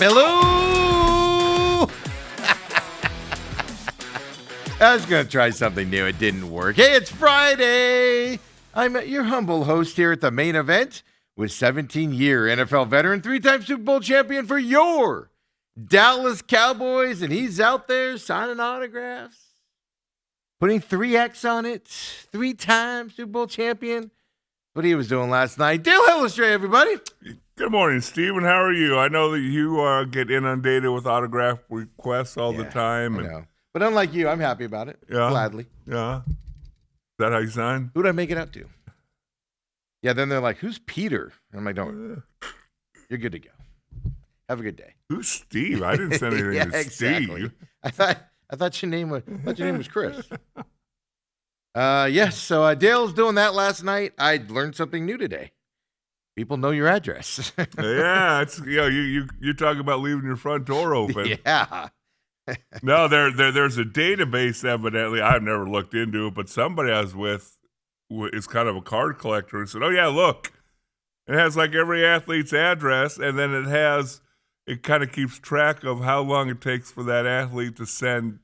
Hello! I was going to try something new. It didn't work. Hey, it's Friday. I'm your humble host here at the main event with 17-year NFL veteran, 3-time Super Bowl champion for your Dallas Cowboys, and he's out there signing autographs, putting 3X on it, 3-time Super Bowl champion. What he was doing last night. Dale Hellestrae, everybody. Good morning, Stephen. How are you? I know that you get inundated with autograph requests all the time. I know. But unlike you, I'm happy about it. Yeah. Gladly. Yeah. Is that how you sign? Who'd I make it up to? Yeah, then they're like, who's Peter? And I'm like, don't worry. You're good to go. Have a good day. Who's Steve? I didn't send anything to exactly. Steve. I thought your name was Chris. Yes, so Dale's doing that last night. I learned something new today. People know your address. Yeah, it's you talk about leaving your front door open. Yeah. No, there's a database evidently. I've never looked into it, but somebody I was with is kind of a card collector and said, "Oh yeah, look, it has like every athlete's address, and then it kind of keeps track of how long it takes for that athlete to send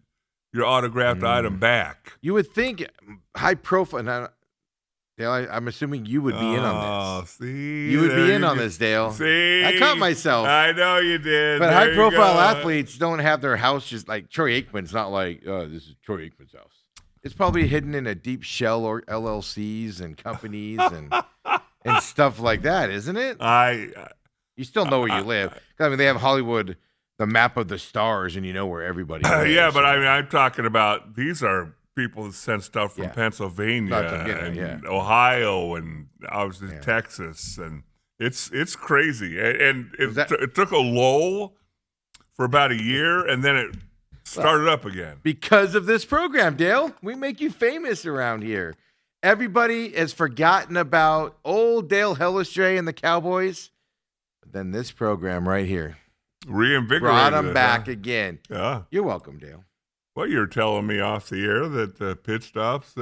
your autographed item back." You would think high profile. Now, Dale, I'm assuming you would be in on this. See, You would be in on this, Dale. See, I caught myself. I know you did. But There high you profile go. athletes don't have their house just like Troy Aikman's. Not like, oh, this is Troy Aikman's house. It's probably hidden in a deep shell or LLCs and companies and stuff like that, isn't it? You still know where you live. I mean, they have Hollywood, the map of the stars, and you know where everybody lives. Yeah, but I mean, I'm talking about these are people that send stuff from Pennsylvania That's what I'm getting at, and Ohio and obviously Texas, and it's crazy. And it took a lull for about a year, and then it started up again. Because of this program, Dale. We make you famous around here. Everybody has forgotten about old Dale Hellestrae and the Cowboys. But then this program right here Reinvigorated. brought them back again. Yeah. You're welcome, Dale. Well, you're telling me off the air that pit stops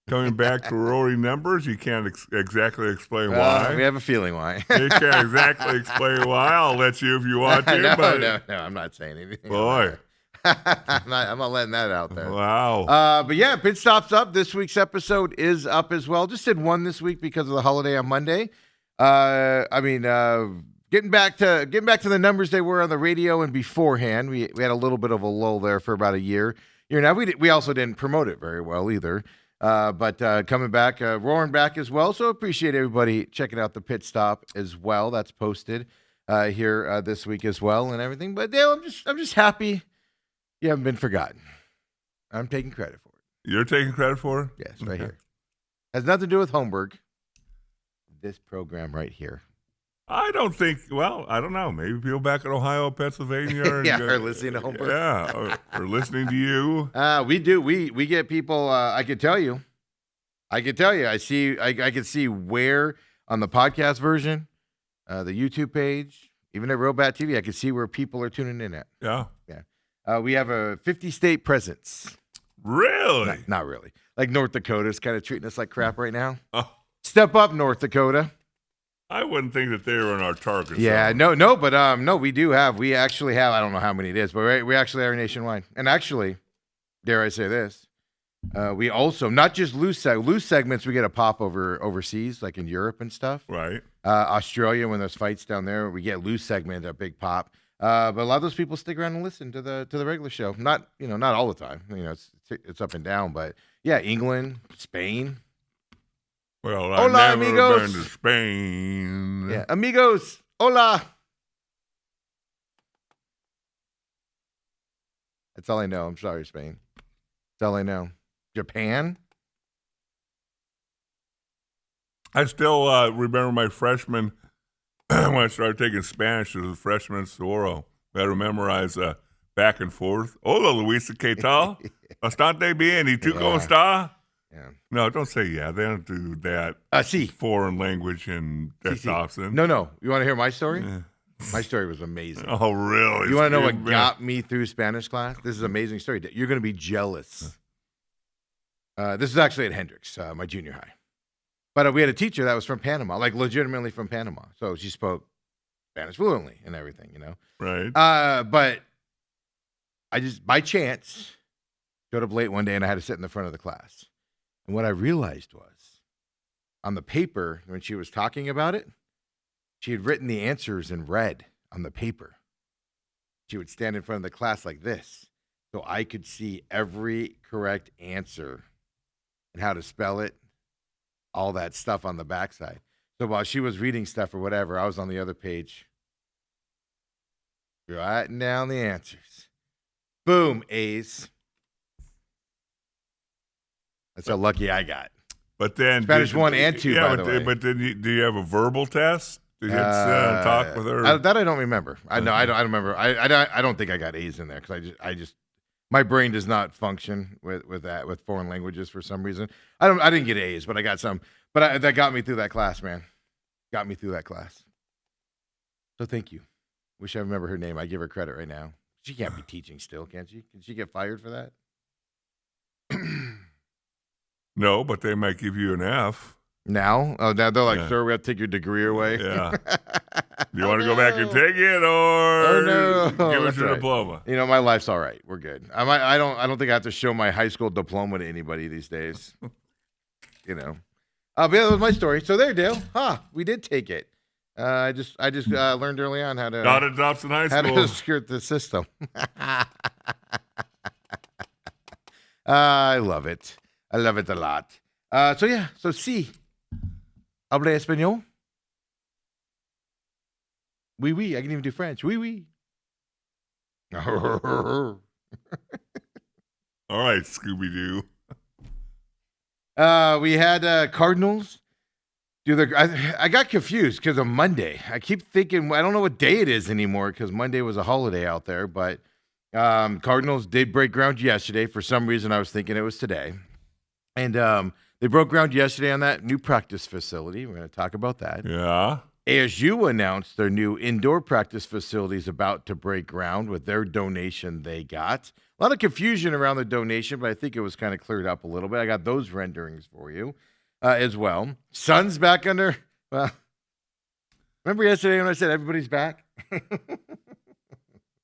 coming back to roaring numbers. You can't exactly explain why. We have a feeling why. You can't exactly explain why. I'll let you if you want to. No, I'm not saying anything. Boy. I'm not letting that out there. Wow. But yeah, Pit Stop's up. This week's episode is up as well. Just did one this week because of the holiday on Monday. Getting back to the numbers they were on the radio and beforehand. We had a little bit of a lull there for about a year. Now we also didn't promote it very well either. But coming back, roaring back as well. So appreciate everybody checking out the Pit Stop as well. That's posted here this week as well and everything. But Dale, I'm just happy you haven't been forgotten. I'm taking credit for it. You're taking credit for it? Yes, right here. Has nothing to do with Holmberg. This program right here. I don't think, I don't know. Maybe people back in Ohio, Pennsylvania are listening to Holmberg. Yeah, or listening to you. We do. We get people, I could tell you. I can see where on the podcast version, the YouTube page, even at Real Bat TV, I can see where people are tuning in at. Yeah. Yeah. We have a 50-state presence. Really? Not really. Like North Dakota's kind of treating us like crap right now. Oh. Step up, North Dakota. I wouldn't think that they were in our target Yeah, zone. No, we actually have, I don't know how many it is, but we actually are nationwide. And actually, dare I say this, we also, not just loose segments, we get a pop overseas, like in Europe and stuff. Right. Australia, when there's fights down there, we get loose segment, a big pop. But a lot of those people stick around and listen to the regular show. Not all the time. It's up and down, but yeah, England, Spain. Well, Hola, I've never amigos. been to Spain. Yeah, amigos, hola. That's all I know. I'm sorry, Spain. That's all I know. Japan? I still remember my freshman, when I started taking Spanish as a freshman at Saguaro. We had to memorize back and forth. Hola, Luisa, ¿qué tal? Bastante bien. ¿Y tú cómo está? Yeah. No, don't say yeah. They don't do that. Sí. Foreign language in Dobson. No. You want to hear my story? My story was amazing. Oh, really? You want to know what got me through Spanish class? This is an amazing story. You're going to be jealous. This is actually at Hendrix, my junior high. But we had a teacher that was from Panama, like legitimately from Panama. So she spoke Spanish fluently and everything, Right. But I just, by chance, showed up late one day and I had to sit in the front of the class. And what I realized was on the paper, when she was talking about it, she had written the answers in red on the paper. She would stand in front of the class like this so I could see every correct answer and how to spell it, all that stuff on the backside. So while she was reading stuff or whatever, I was on the other page writing down the answers. Boom, A's. That's how lucky I got. But then Spanish 1 and 2, by the way. But then do you have a verbal test? Did you have to sit down and talk with her? That I don't remember. I don't remember. I don't think I got A's in there because I just my brain does not function with foreign languages for some reason. I didn't get A's, but I got some. But that got me through that class, man. Got me through that class. So thank you. Wish I remember her name. I give her credit right now. She can't be teaching still, can she? Can she get fired for that? No, but they might give you an F. Now? Oh, now they're like, sir, we have to take your degree away. Yeah. Do you want to go back and take it, or give us your diploma? My life's all right. We're good. I don't think I have to show my high school diploma to anybody these days. But yeah, that was my story. So there, Dale. We did take it. I just learned early on how to Got it, Dobson High School. How to skirt the system. I love it. I love it a lot. So sí. Habla español? Oui, oui. I can even do French. Oui, oui. All right, Scooby-Doo. We had Cardinals do I got confused because of Monday. I keep thinking, I don't know what day it is anymore because Monday was a holiday out there, but Cardinals did break ground yesterday. For some reason, I was thinking it was today. And they broke ground yesterday on that new practice facility. We're going to talk about that. Yeah. ASU announced their new indoor practice facility is about to break ground with their donation they got. A lot of confusion around the donation, but I think it was kind of cleared up a little bit. I got those renderings for you as well. Sun's back under. Well, remember yesterday when I said everybody's back?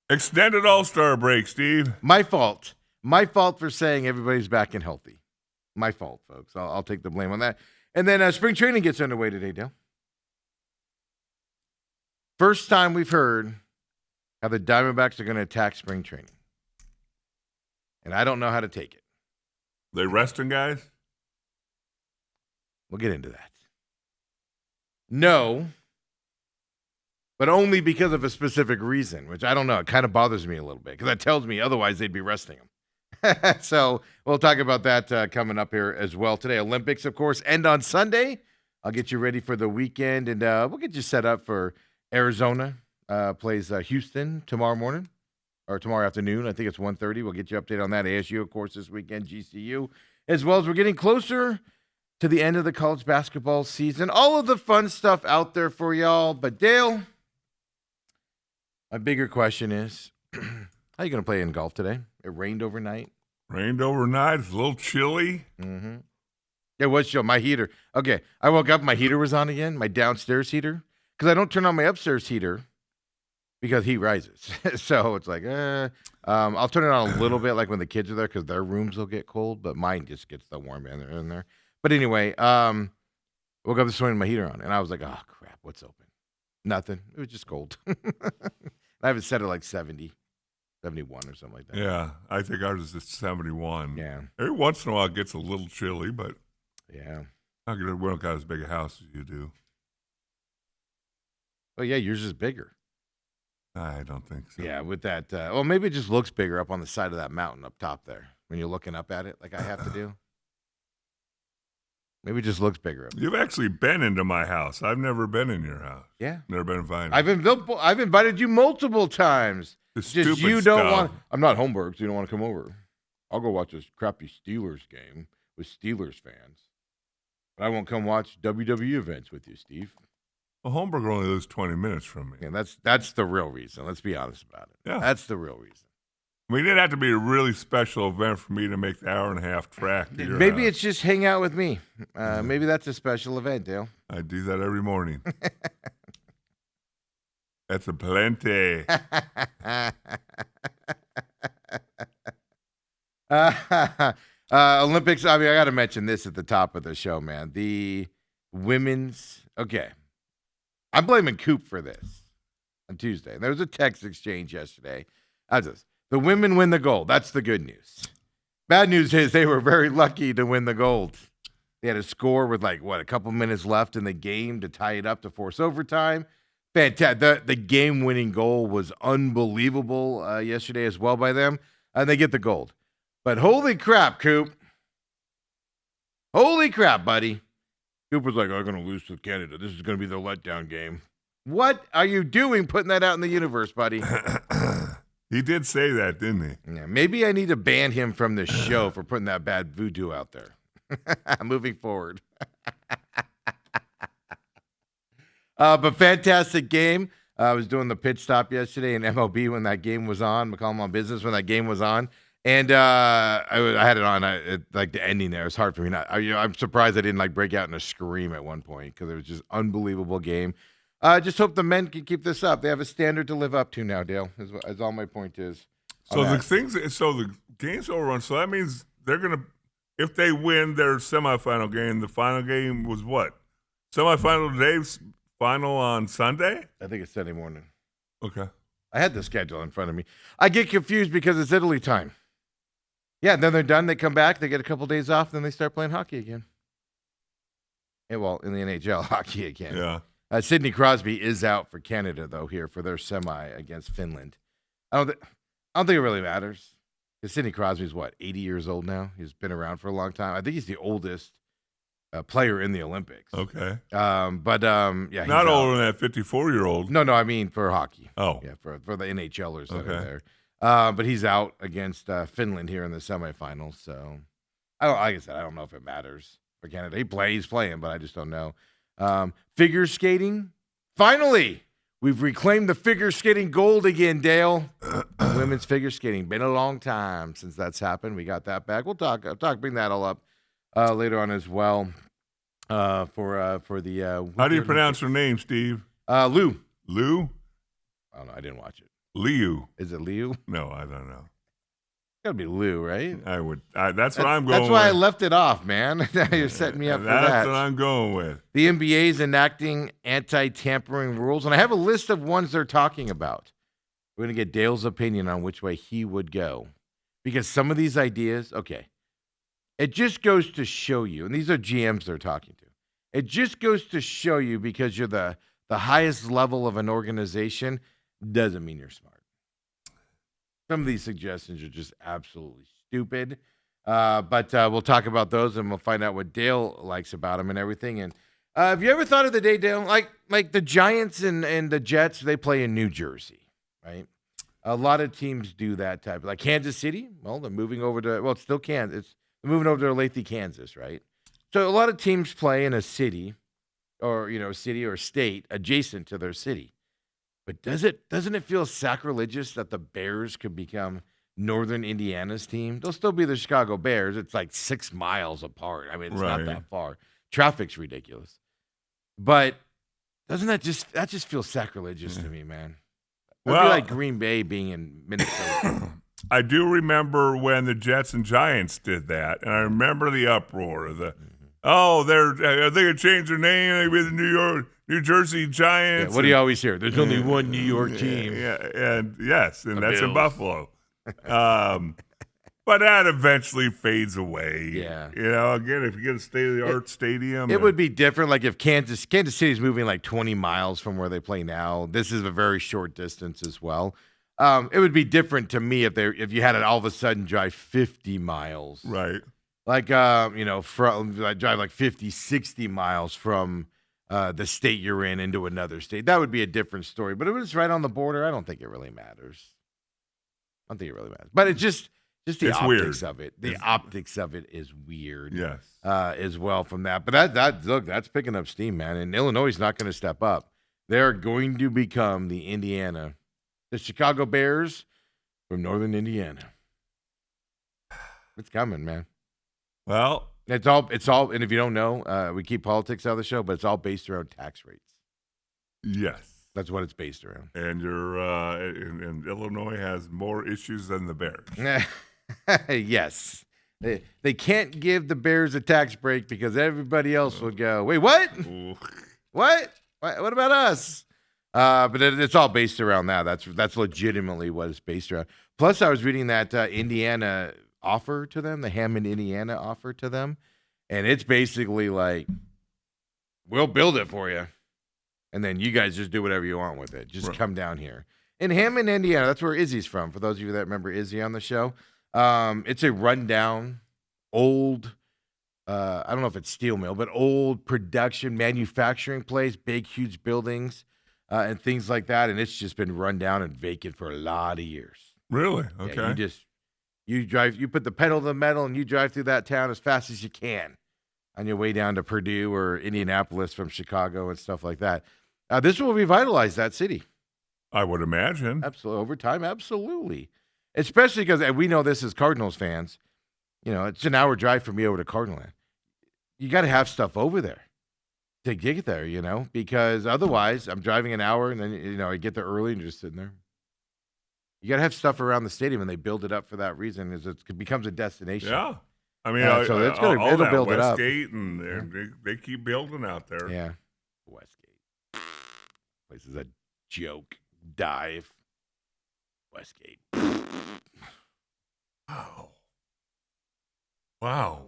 Extended All-Star break, Steve. My fault. My fault for saying everybody's back and healthy. My fault, folks. I'll take the blame on that. And then spring training gets underway today, Dale. First time we've heard how the Diamondbacks are going to attack spring training. And I don't know how to take it. They resting guys? We'll get into that. No, but only because of a specific reason, which I don't know. It kind of bothers me a little bit because that tells me otherwise they'd be resting them. So we'll talk about that coming up here as well today. Olympics, of course, end on Sunday. I'll get you ready for the weekend, and we'll get you set up for Arizona plays Houston tomorrow morning or tomorrow afternoon. I think it's 1:30. We'll get you updated on that. ASU, of course, this weekend, GCU, as well as we're getting closer to the end of the college basketball season. All of the fun stuff out there for y'all. But Dale, my bigger question is, how are you going to play in golf today? It rained overnight. Rained overnight. It's a little chilly. Mm-hmm. It was chill. My heater. Okay, I woke up. My heater was on again. My downstairs heater, because I don't turn on my upstairs heater because heat rises. So it's like, I'll turn it on a little bit, like when the kids are there, because their rooms will get cold, but mine just gets the warm in there. But anyway, woke up this morning, my heater on, and I was like, oh crap, what's open? Nothing. It was just cold. I haven't set it like 70. 71 or something like that. Yeah, I think ours is at 71. Yeah. Every once in a while it gets a little chilly, but yeah, we don't got as big a house as you do. Oh, yeah, yours is bigger. I don't think so. Yeah, with that, well, maybe it just looks bigger up on the side of that mountain up top there when you're looking up at it like I have to do. Maybe it just looks bigger. You've actually been into my house. I've never been in your house. Yeah. Never been invited. I've invited you multiple times. Just you don't want. I'm not Holmberg, so you don't want to come over. I'll go watch this crappy Steelers game with Steelers fans. But I won't come watch WWE events with you, Steve. Well, Holmberg only lives 20 minutes from me. And that's the real reason. Let's be honest about it. Yeah. That's the real reason. I mean, it'd have to be a really special event for me to make the hour-and-a-half track to your Maybe house. it's just hang out with me. Maybe that's a special event, Dale. I do that every morning. That's a plenty. Olympics. I mean, I got to mention this at the top of the show, man. The women's. Okay, I'm blaming Coop for this on Tuesday. There was a text exchange yesterday. How's this? The women win the gold. That's the good news. Bad news is they were very lucky to win the gold. They had a score with a couple minutes left in the game to tie it up to force overtime. Fantastic. The game-winning goal was unbelievable yesterday as well by them, and they get the gold. But holy crap, Coop. Holy crap, buddy. Coop was like, I'm going to lose to Canada. This is going to be the letdown game. What are you doing putting that out in the universe, buddy? He did say that, didn't he? Yeah, maybe I need to ban him from the show for putting that bad voodoo out there. Moving forward. But fantastic game. I was doing the pitch stop yesterday in MLB when that game was on. McCollum on Business when that game was on. And I had it on, the ending there. It's hard for me not. I'm surprised I didn't break out in a scream at one point because it was just unbelievable game. Just hope the men can keep this up. They have a standard to live up to now, Dale. Is all my point is. So the game's over on. So that means they're gonna, if they win their semifinal game, the final game was what? Semifinal today's final on Sunday. I think it's Sunday morning. Okay. I had the schedule in front of me. I get confused because it's Italy time. Yeah, then they're done. They come back. They get a couple days off. Then they start playing hockey again. Yeah, well, in the NHL, hockey again. Yeah. Sidney Crosby is out for Canada, though, here for their semi against Finland. I don't think it really matters. Because Sidney Crosby's, 80 years old now? He's been around for a long time. I think he's the oldest player in the Olympics. Okay. Yeah. Not older than that 54-year-old. No, I mean for hockey. Oh. Yeah, for the NHLers that are Okay. there. But he's out against Finland here in the semifinals. So, like I said, I don't know if it matters for Canada. He's playing, but I just don't know. Figure skating. Finally, we've reclaimed the figure skating gold again, Dale. Women's figure skating. Been a long time since that's happened. We got that back. We'll bring that all up later on as well. For the How do you pronounce her name, Steve? Lou. Lou? I don't know. I didn't watch it. Liu. Is it Liu? No, I don't know. Gotta be Lou, right? That's what I'm going with. That's why I left it off, man. Now you're setting me up for that. That's what I'm going with. The NBA is enacting anti-tampering rules, and I have a list of ones they're talking about. We're going to get Dale's opinion on which way he would go. Because some of these ideas, okay, it just goes to show you, and these are GMs they're talking to, it just goes to show you because you're the highest level of an organization doesn't mean you're smart. Some of these suggestions are just absolutely stupid. But we'll talk about those, and we'll find out what Dale likes about them and everything. And have you ever thought of the day, Dale, like the Giants and the Jets, they play in New Jersey, right? A lot of teams do that type. Like Kansas City, well, they're moving over to, it's still Kansas. They're moving over to Olathe, Kansas, right? So a lot of teams play in a city or, city or state adjacent to their city. But doesn't it feel sacrilegious that the Bears could become Northern Indiana's team? They'll still be the Chicago Bears. It's like 6 miles apart. I mean, it's not that far. Traffic's ridiculous. But doesn't that just feel sacrilegious to me, man? It'd be like Green Bay being in Minnesota. I do remember when the Jets and Giants did that, and I remember the uproar of they're going to change their name. They'll be the New Jersey Giants. Yeah, what do you always hear? There's only one New York team. Yeah, and yes, and that's Bills. in Buffalo. But that eventually fades away. Yeah. Again, if you get a state-of-the-art stadium. It would be different. Like if Kansas City's moving like 20 miles from where they play now. This is a very short distance as well. It would be different to me if you had it all of a sudden drive 50 miles. Right. Like, drive like 50, 60 miles from the state you're in into another state. That would be a different story. But if it's right on the border, I don't think it really matters. But it's just the it's optics weird. of it. The optics of it is weird. Yes. As well from that. But that's picking up steam, man. And Illinois is not going to step up. They're going to become the Chicago Bears from Northern Indiana. It's coming, man. Well, It's all, and if you don't know, we keep politics out of the show, but it's all based around tax rates. yes. That's what it's based around. And you're and Illinois has more issues than the Bears. Yes. They can't give the Bears a tax break because everybody else would go, wait, what? Ooh. What? What about us? But it's all based around that. That's legitimately what it's based around. Plus, I was reading that Indiana offer to them, the Hammond, Indiana offer to them, and it's basically like, we'll build it for you, and then you guys just do whatever you want with it. Just come down here. In Hammond, Indiana, that's where Izzy's from. For those of you that remember Izzy on the show, it's a rundown, old, I don't know if it's steel mill, but old production manufacturing place, big, huge buildings. And things like that, and it's just been run down and vacant for a lot of years. Really? Okay. Yeah, you put the pedal to the metal, and you drive through that town as fast as you can on your way down to Purdue or Indianapolis from Chicago and stuff like that. This will revitalize that city. I would imagine. Absolutely. Over time, absolutely. Especially because we know this as Cardinals fans. You know, it's an hour drive for me over to Cardinal Land. You got to have stuff over there to get there, you know, because otherwise I'm driving an hour and then, you know, I get there early and just sitting there. You got to have stuff around the stadium, and they build it up for that reason, is it becomes a destination. Yeah. I mean, so it's gonna, all it'll that build it up. Westgate, and they keep building out there. Yeah. Westgate. Place is a joke. Dive. Westgate. Wow.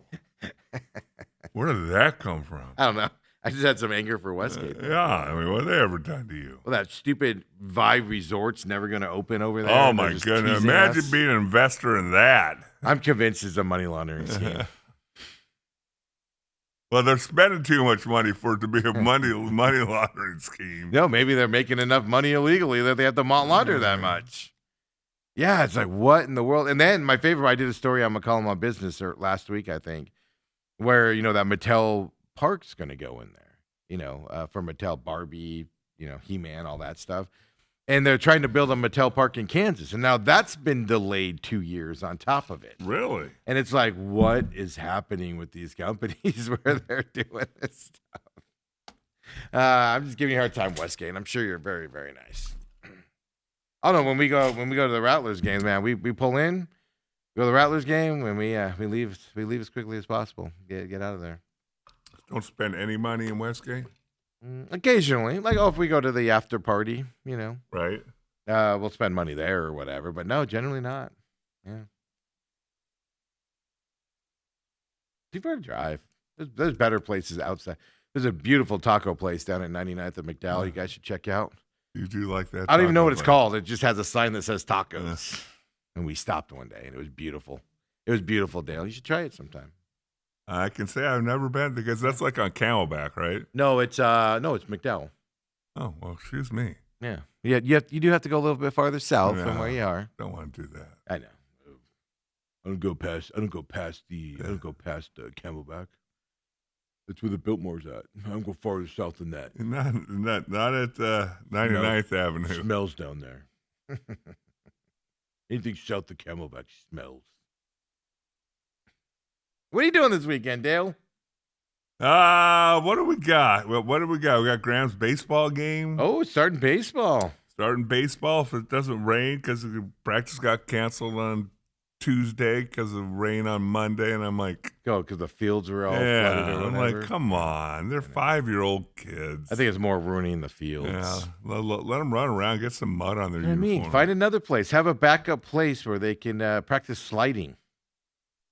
Where did that come from? I don't know. I just had some anger for Westgate. Yeah, I mean, what have they ever done to you? Well, that stupid Vive Resort's never going to open over there. Oh, my goodness. Imagine being an investor in that. I'm convinced it's a money laundering scheme. Well, they're spending too much money for it to be a money laundering scheme. No, maybe they're making enough money illegally that they have to launder that much. Yeah, it's like, what in the world? And then my favorite, I did a story on McCollum on Business last week, I think, where, you know, that Mattel park's going to go in there, you know, for Mattel, Barbie, you know, He-Man, all that stuff. And they're trying to build a Mattel park in Kansas. And now that's been delayed 2 years on top of it. Really? And it's like, what is happening with these companies where they're doing this stuff? I'm just giving you a hard time, Westgate. I'm sure you're very, very nice. I don't know, when we go to the Rattlers games, man, we pull in, go to the Rattlers game, and we leave as quickly as possible. Get out of there. Don't spend any money in Westgate? Occasionally. Like, if we go to the after party, you know. Right. We'll spend money there or whatever. But no, generally not. Yeah. Too far to drive. There's better places outside. There's a beautiful taco place down at 99th and McDowell you guys should check out. You do like that? I don't even know what it's called. It just has a sign that says tacos. And we stopped one day, and it was beautiful. It was beautiful, Dale. You should try it sometime. I can say I've never been, because that's like on Camelback, right? No, it's McDowell. Oh, well, excuse me. Yeah. You do have to go a little bit farther south from where you are. Don't want to do that. I know. I don't go past Camelback. That's where the Biltmore's at. I don't go farther south than that. Not at 99th Avenue. It smells down there. Anything south of Camelback smells. What are you doing this weekend, Dale? What do we got? What do we got? We got Graham's baseball game. Oh, it's starting baseball. Starting baseball if it doesn't rain, because the practice got canceled on Tuesday because of rain on Monday, and I'm like, because the fields were all flooded or I'm whatever. like, come on, they're 5-year-old kids. I think it's more ruining the fields. Yeah, let them run around, get some mud on their uniform. Find another place. Have a backup place where they can practice sliding.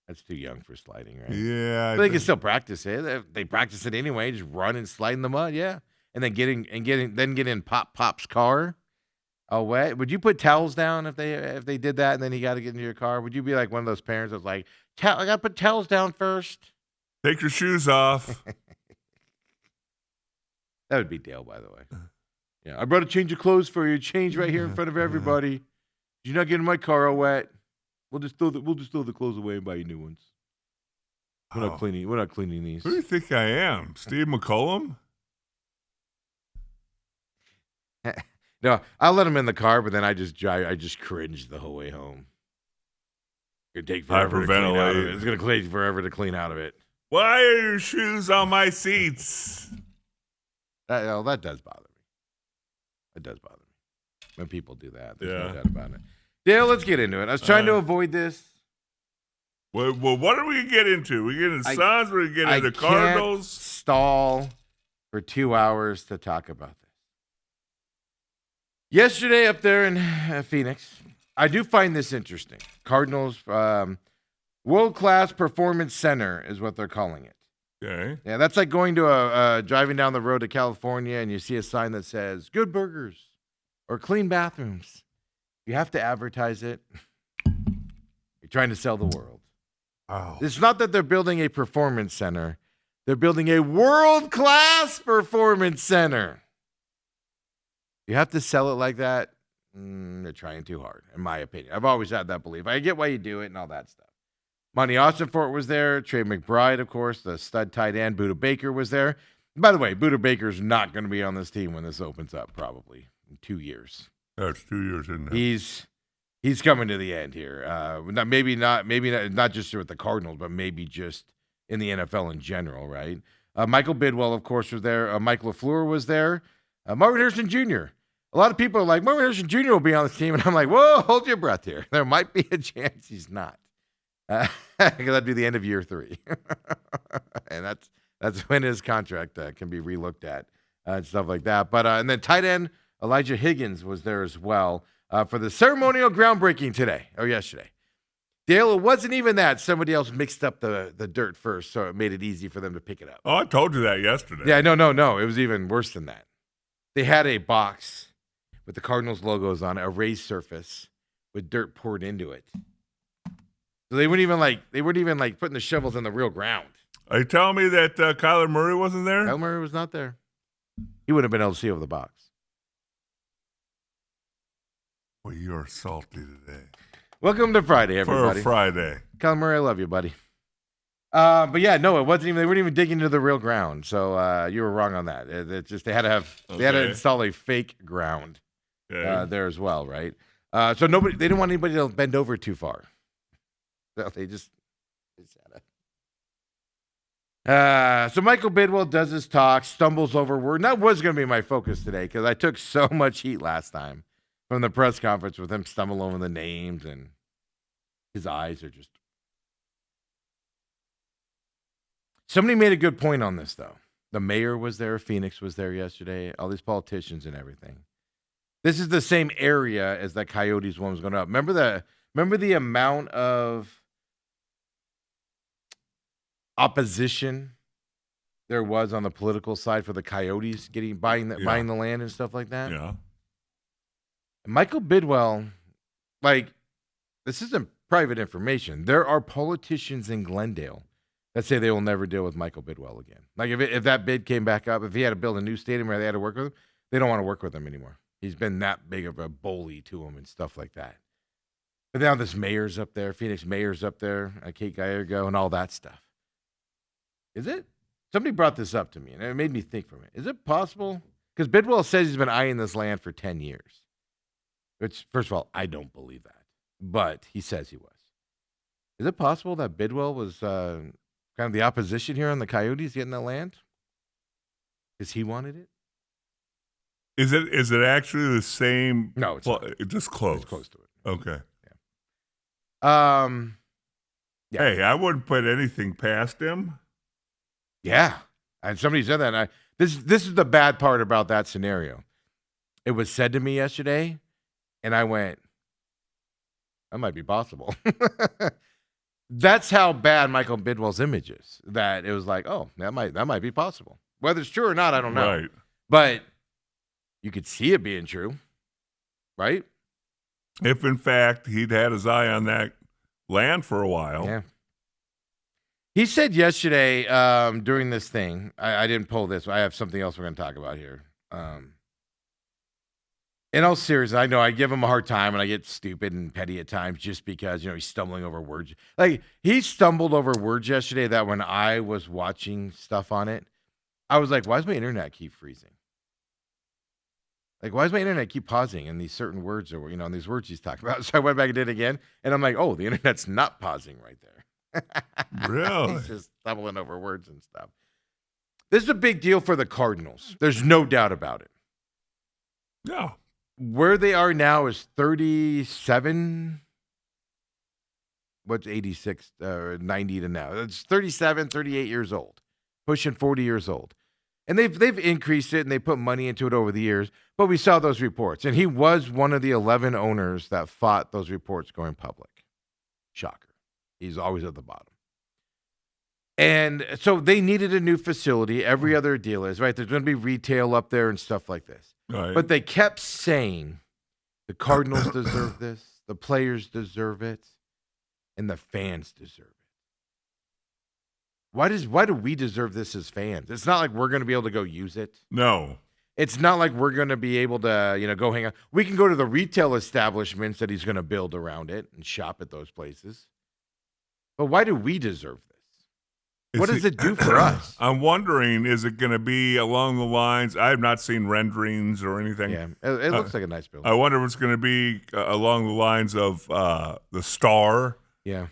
That's too young for sliding, right? Yeah, but they can still practice it. They practice it anyway. Just run and slide in the mud, yeah. And then get in Pop's car. Oh, wet. Would you put towels down if they did that, and then you got to get into your car? Would you be like one of those parents that's like, I got to put towels down first? Take your shoes off. That would be Dale, by the way. Yeah, I brought a change of clothes for you. Change right here in front of everybody. You're not getting my car all wet. We'll just throw the clothes away and buy you new ones. We're not cleaning these. Who do you think I am? Steve McCollum? No, I'll let him in the car, but then I just cringe the whole way home. It's gonna take forever to clean out of it. It's gonna take forever to clean out of it. Why are your shoes on my seats? That does bother me. It does bother me when people do that. There's no Yeah. doubt about it. Dale, let's get into it. I was trying to avoid this. Well, what are we going to get into? We get into Suns, we're going to get I into can't Cardinals. stall for 2 hours to talk about this. Yesterday up there in Phoenix, I do find this interesting. Cardinals World-Class Performance Center is what they're calling it. Okay. Yeah, that's like going to driving down the road to California and you see a sign that says good burgers or clean bathrooms. You have to advertise it. You're trying to sell the world. Oh. It's not that they're building a performance center. They're building a world-class performance center. You have to sell it like that. They're trying too hard, in my opinion. I've always had that belief. I get why you do it and all that stuff. Monty Austinfort was there. Trey McBride, of course, the stud tight end. Budda Baker was there. By the way, Budda Baker's not going to be on this team when this opens up, probably in 2 years. That's 2 years, isn't it? He's coming to the end here. Maybe not just with the Cardinals, but maybe just in the NFL in general, right? Michael Bidwell, of course, was there. Mike LaFleur was there. Marvin Harrison Jr. A lot of people are like, Marvin Harrison Jr. will be on this team, and I'm like, whoa, hold your breath here. There might be a chance he's not. Because that'd be the end of year 3. And that's when his contract can be relooked at and stuff like that. But and then tight end Elijah Higgins was there as well for the ceremonial groundbreaking yesterday. Dale, it wasn't even that. Somebody else mixed up the dirt first, so it made it easy for them to pick it up. Oh, I told you that yesterday. Yeah, no. It was even worse than that. They had a box with the Cardinals logos on it, a raised surface with dirt poured into it. So they weren't even like putting the shovels in the real ground. Are you telling me that Kyler Murray wasn't there? Kyler Murray was not there. He wouldn't have been able to see over the box. Well, you're salty today. Welcome to Friday, everybody. For a Friday. Kyler Murray, I love you, buddy. But yeah, no, it wasn't even. They weren't even digging into the real ground. So you were wrong on that. It's just they had to install a fake ground there as well, right? So they didn't want anybody to bend over too far. So they just had so Michael Bidwell does his talk, stumbles over word. And that was going to be my focus today because I took so much heat last time from the press conference with him stumbling over the names and his eyes are just. Somebody made a good point on this, though. The mayor was there. Phoenix was there yesterday. All these politicians and everything. This is the same area as that Coyotes one was going up. Remember the amount of opposition there was on the political side for the Coyotes buying the land and stuff like that? Yeah. And Michael Bidwell, this isn't private information. There are politicians in Glendale that say they will never deal with Michael Bidwell again. Like if that bid came back up, if he had to build a new stadium where they had to work with him, they don't want to work with him anymore. He's been that big of a bully to him and stuff like that. But now this mayor's up there, Phoenix mayor's up there, Kate Gallego and all that stuff. Is it? Somebody brought this up to me, and it made me think for a minute. Is it possible? Because Bidwell says he's been eyeing this land for 10 years. Which, first of all, I don't believe that. But he says he was. Is it possible that Bidwell was kind of the opposition here on the Coyotes getting that land? Because he wanted it? Is it actually the same? No, it's not. It's just close. It's close to it. Okay. Yeah. Hey, I wouldn't put anything past him. Yeah. And somebody said that. And this is the bad part about that scenario. It was said to me yesterday, and I went, that might be possible. That's how bad Michael Bidwell's image is. That it was like, oh, that might be possible. Whether it's true or not, I don't know. Right. But you could see it being true, right? If, in fact, he'd had his eye on that land for a while. Yeah. He said yesterday during this thing, I didn't pull this. I have something else we're going to talk about here. In all seriousness, I know I give him a hard time and I get stupid and petty at times just because, he's stumbling over words. Like, he stumbled over words yesterday that when I was watching stuff on it, I was like, why does my internet keep freezing? Like, why does my internet keep pausing in these certain words or, in these words he's talking about? So I went back and did it again, and I'm like, oh, the internet's not pausing right there. Really? He's just stumbling over words and stuff. This is a big deal for the Cardinals. There's no doubt about it. Yeah. Where they are now is 37. What's 86, 90 to now? It's 37, 38 years old, pushing 40 years old. And they've increased it and they put money into it over the years. But we saw those reports. And he was one of the 11 owners that fought those reports going public. Shocker. He's always at the bottom. And so they needed a new facility. Every other deal is, right? There's going to be retail up there and stuff like this. Right. But they kept saying the Cardinals deserve this, the players deserve it, and the fans deserve it. Why do we deserve this as fans? It's not like we're going to be able to go use it. No. It's not like we're going to be able to, go hang out. We can go to the retail establishments that he's going to build around it and shop at those places. But why do we deserve this? What does it do for us? I'm wondering, is it going to be along the lines? I have not seen renderings or anything. Yeah, it looks like a nice building. I wonder if it's going to be along the lines of the Star Yeah.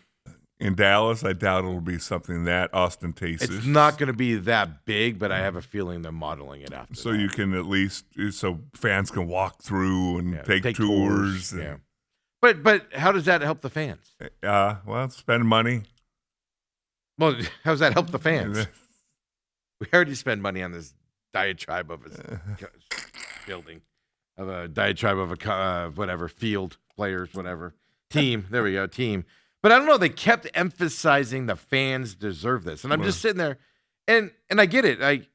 in Dallas. I doubt it'll be something that ostentatious. It's not going to be that big, but I have a feeling they're modeling it after So that. you can at least, so fans can walk through and Yeah, take tours. Yeah. But how does that help the fans? Well, spend money. Well, how does that help the fans? We already spend money on this diatribe of a building, of a diatribe of a whatever, field, players, whatever. Team. There we go, team. But I don't know. They kept emphasizing the fans deserve this. And I'm just sitting there, and I get it.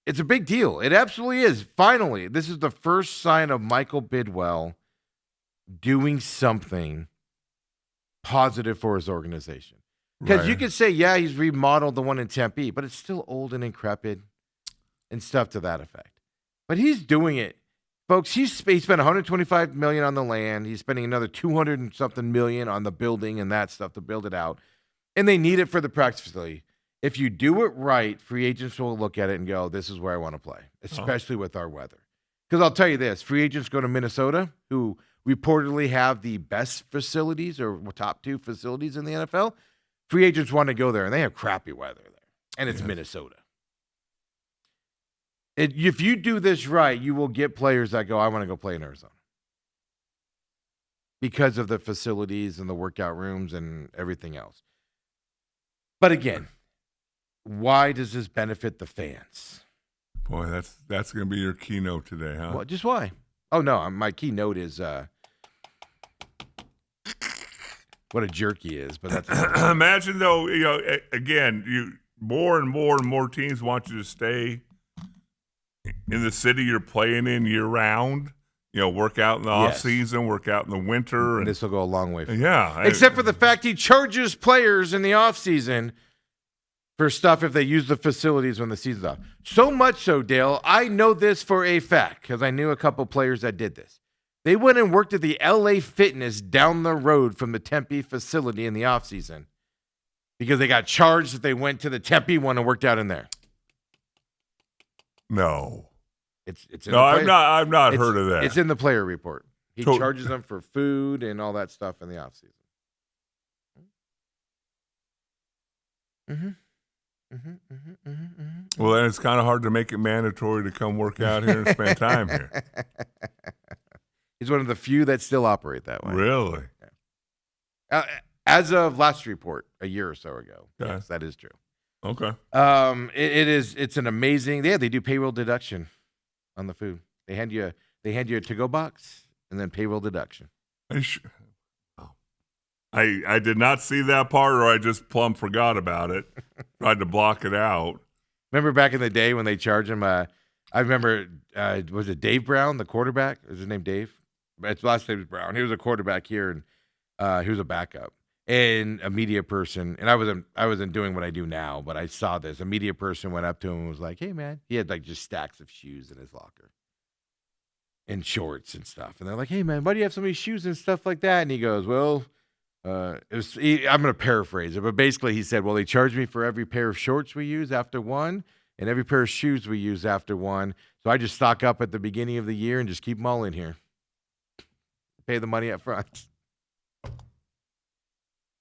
It's a big deal. It absolutely is. Finally, this is the first sign of Michael Bidwell doing something positive for his organization. Because you could say, yeah, he's remodeled the one in Tempe, but it's still old and decrepit and stuff to that effect. But he's doing it. Folks, he spent $125 million on the land. He's spending another $200 and something million on the building and that stuff to build it out. And they need it for the practice facility. If you do it right, free agents will look at it and go, this is where I want to play, especially with our weather. Because I'll tell you this, free agents go to Minnesota, who reportedly have the best facilities or top 2 facilities in the NFL. Free agents want to go there, and they have crappy weather there. And it's Minnesota. If you do this right, you will get players that go, I want to go play in Arizona. Because of the facilities and the workout rooms and everything else. But again, why does this benefit the fans? Boy, that's going to be your keynote today, huh? Well, just why? Oh, no, my keynote is what a jerk he is, but that's imagine though, again, more and more teams want you to stay in the city you're playing in year round. Work out in the off season, work out in the winter, and this will go a long way. Except for the fact he charges players in the off season for stuff if they use the facilities when the season's off. So much so, Dale, I know this for a fact because I knew a couple players that did this. They went and worked at the LA Fitness down the road from the Tempe facility in the offseason because they got charged that they went to the Tempe one and worked out in there. No. It's I've not heard of that. It's in the player report. He charges them for food and all that stuff in the offseason. Well, then it's kind of hard to make it mandatory to come work out here and spend time here. He's one of the few that still operate that way. Really? Yeah. As of last report, a year or so ago. Okay. Yes, that is true. Okay. It's an amazing. Yeah, they do payroll deduction on the food. They hand you a to-go box and then payroll deduction. I did not see that part, or I just plumb forgot about it. Tried to block it out. Remember back in the day when they charged him? I remember. Was it Dave Brown, the quarterback? Was his name Dave? His last name was Brown. He was a quarterback here, and he was a backup and a media person. And I wasn't doing what I do now, but I saw this. A media person went up to him and was like, "Hey, man," he had like just stacks of shoes in his locker and shorts and stuff. And they're like, "Hey, man, why do you have so many shoes and stuff like that?" And he goes, "Well." I'm going to paraphrase it, but basically he said, well, they charge me for every pair of shorts we use after one and every pair of shoes we use after one. So I just stock up at the beginning of the year and just keep them all in here. Pay the money up front.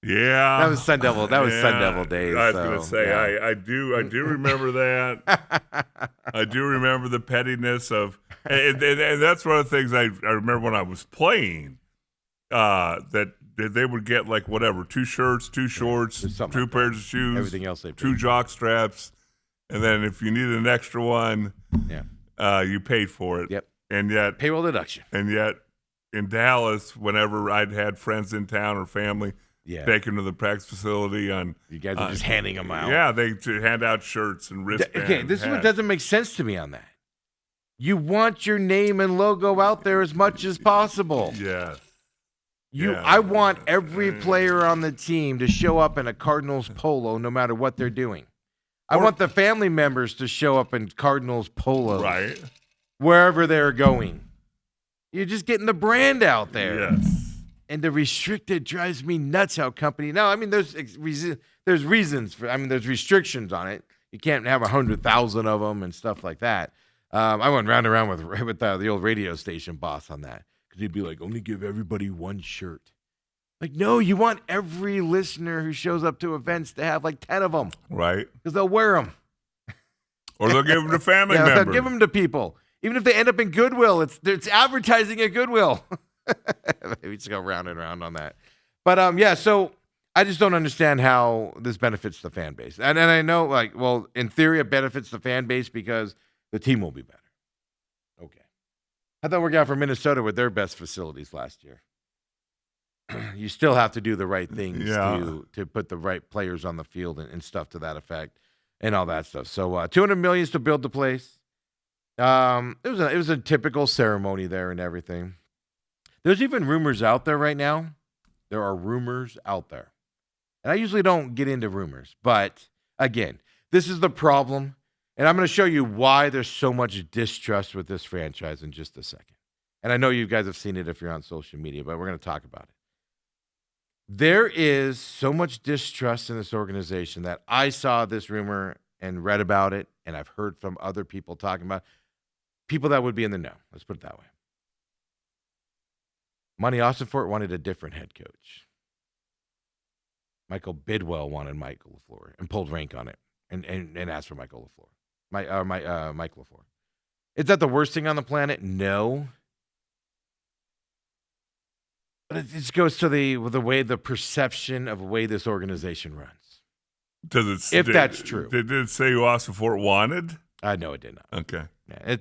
Yeah, That was Sun Devil. That was Sun yeah. Devil days. I was gonna say, yeah. I do remember that. I do remember the pettiness of, and that's one of the things I remember when I was playing. That they would get like whatever, 2 shirts, 2 shorts, 2 like pairs of shoes, everything else they 2 paid. jock straps, and then if you needed an extra one, you paid for it. Yep. And yet, Payroll deduction. and yet, in Dallas, whenever I'd had friends in town or family. Yeah. Take them to the practice facility on. You guys are just handing them out. Yeah, they to hand out shirts and wristbands. Okay, this is what doesn't make sense to me on that. You want your name and logo out there as much as possible. Yes. I want every player on the team to show up in a Cardinals polo no matter what they're doing. I want the family members to show up in Cardinals polos. Right. Wherever they're going. You're just getting the brand out there. Yes. And the restricted drives me nuts how company. No, I mean, there's reasons for, there's restrictions on it. You can't have 100,000 of them and stuff like that. I went round and round with the old radio station boss on that. Because he'd be like, only give everybody 1 shirt. Like, no, you want every listener who shows up to events to have like 10 of them. Right. Because they'll wear them. Or they'll give them to family members. They'll give them to people. Even if they end up in Goodwill, it's advertising at Goodwill. Maybe just go round and round on that. But, so I just don't understand how this benefits the fan base. And I know, like, well, in theory, it benefits the fan base because the team will be better. Okay. How'd that work out for Minnesota with their best facilities last year? You still have to do the right things to put the right players on the field and stuff to that effect and all that stuff. So $200 million to build the place. It was a typical ceremony there and everything. There's even rumors out there right now. There are rumors out there. And I usually don't get into rumors. But, again, this is the problem. And I'm going to show you why there's so much distrust with this franchise in just a second. And I know you guys have seen it if you're on social media, but we're going to talk about it. There is so much distrust in this organization that I saw this rumor and read about it, and I've heard from other people talking about it. People that would be in the know. Let's put it that way. Monty Ossenfort wanted a different head coach. Michael Bidwell wanted Michael LaFleur and pulled rank on it and asked for Michael LaFleur. Mike LaFleur. Is that the worst thing on the planet? No. But it just goes to the perception of the way this organization runs. If that's true. Did it say who Ossenfort wanted? No, it did not. Okay. Yeah,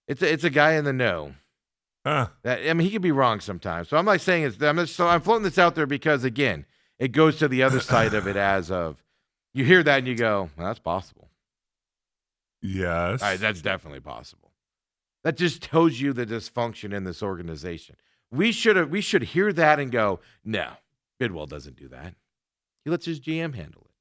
it's a guy in the know. Huh. He could be wrong sometimes. So I'm not saying I'm floating this out there because, again, it goes to the other side of it as of you hear that and you go, well, that's possible. Yes. All right, that's definitely possible. That just tells you the dysfunction in this organization. We should hear that and go, no, Bidwell doesn't do that. He lets his GM handle it.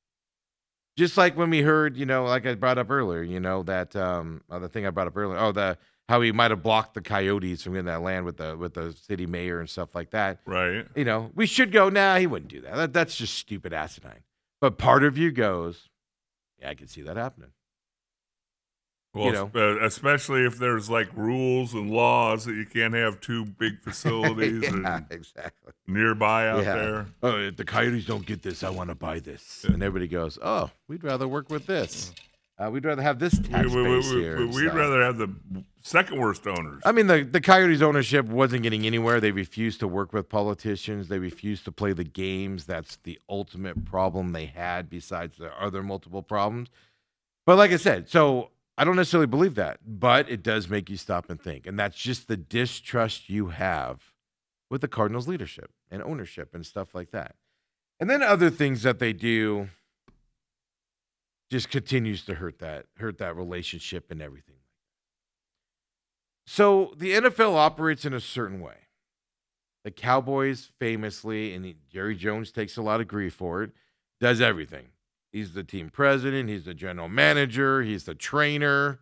Just like when we heard, like I brought up earlier, that the thing I brought up earlier, how he might have blocked the Coyotes from getting that land with the city mayor and stuff like that. Right. We should go, nah, he wouldn't do that. That's just stupid asinine. But part of you goes, yeah, I can see that happening. Well, especially if there's like rules and laws that you can't have 2 big facilities exactly nearby out there. Oh, if the Coyotes don't get this, I want to buy this. And everybody goes, oh, we'd rather work with this. We'd rather have this tax base here. We'd rather have the second worst owners. I mean, the Coyotes ownership wasn't getting anywhere. They refused to work with politicians. They refused to play the games. That's the ultimate problem they had besides the other multiple problems. But like I said, so I don't necessarily believe that, but it does make you stop and think. And that's just the distrust you have with the Cardinals leadership and ownership and stuff like that. And then other things that they do just continues to hurt that relationship and everything. So the NFL operates in a certain way. The Cowboys famously, and Jerry Jones takes a lot of grief for it, does everything. He's the team president. He's the general manager. He's the trainer.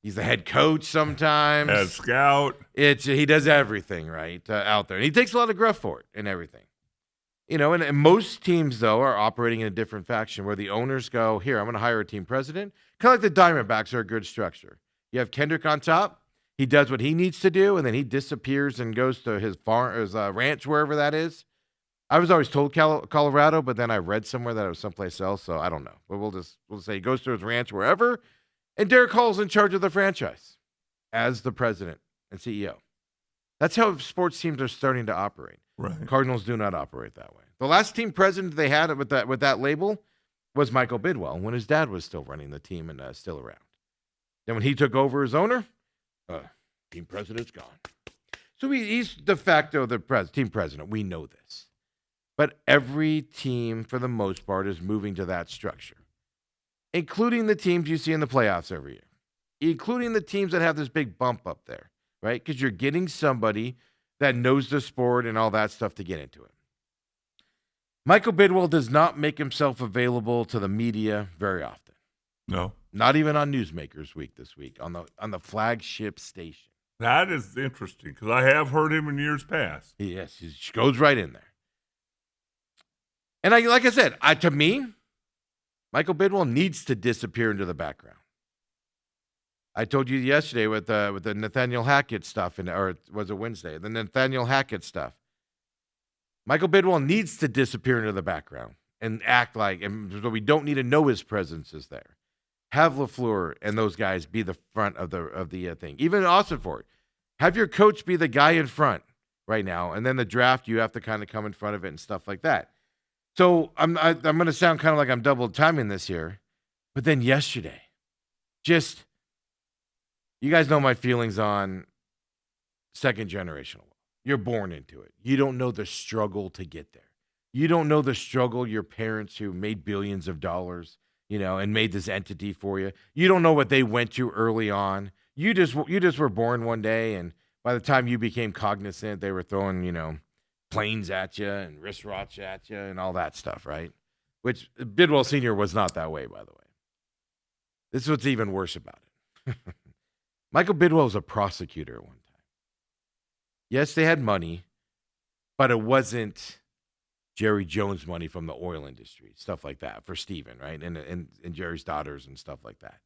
He's the head coach sometimes. Head scout. He does everything right out there. And he takes a lot of gruff for it and everything. And most teams, though, are operating in a different faction where the owners go, here, I'm going to hire a team president. Kind of like the Diamondbacks are a good structure. You have Kendrick on top. He does what he needs to do, and then he disappears and goes to his farm, his ranch, wherever that is. I was always told Colorado, but then I read somewhere that it was someplace else, so I don't know. But we'll say he goes to his ranch wherever, and Derek Hall's in charge of the franchise as the president and CEO. That's how sports teams are starting to operate. Right. Cardinals do not operate that way. The last team president they had with that label was Michael Bidwell when his dad was still running the team and still around. Then when he took over as owner, team president's gone. So he's de facto the team president. We know this. But every team, for the most part, is moving to that structure, including the teams you see in the playoffs every year, including the teams that have this big bump up there, right? Because you're getting somebody that knows the sport and all that stuff to get into it. Michael Bidwell does not make himself available to the media very often. No. Not even on Newsmakers Week this week, on the flagship station. That is interesting because I have heard him in years past. Yes, he goes right in there. And like I said, to me, Michael Bidwell needs to disappear into the background. I told you yesterday with the Nathaniel Hackett stuff, or was it Wednesday? The Nathaniel Hackett stuff. Michael Bidwell needs to disappear into the background and act like, and so we don't need to know his presence is there. Have LaFleur and those guys be the front of the thing. Even Austin Ford, have your coach be the guy in front right now, and then the draft you have to kind of come in front of it and stuff like that. So I'm going to sound kind of like I'm double timing this here, but then yesterday, just you guys know my feelings on second generational. You're born into it. You don't know the struggle to get there. You don't know the struggle your parents who made billions of dollars, and made this entity for you. You don't know what they went through early on. You just were born one day, and by the time you became cognizant, they were throwing, planes at you and wristwatch at you and all that stuff, right? Which Bidwell Sr. was not that way, by the way. This is what's even worse about it. Michael Bidwell was a prosecutor at one time. Yes, they had money, but it wasn't Jerry Jones money from the oil industry, stuff like that for Steven, right? And Jerry's daughters and stuff like that.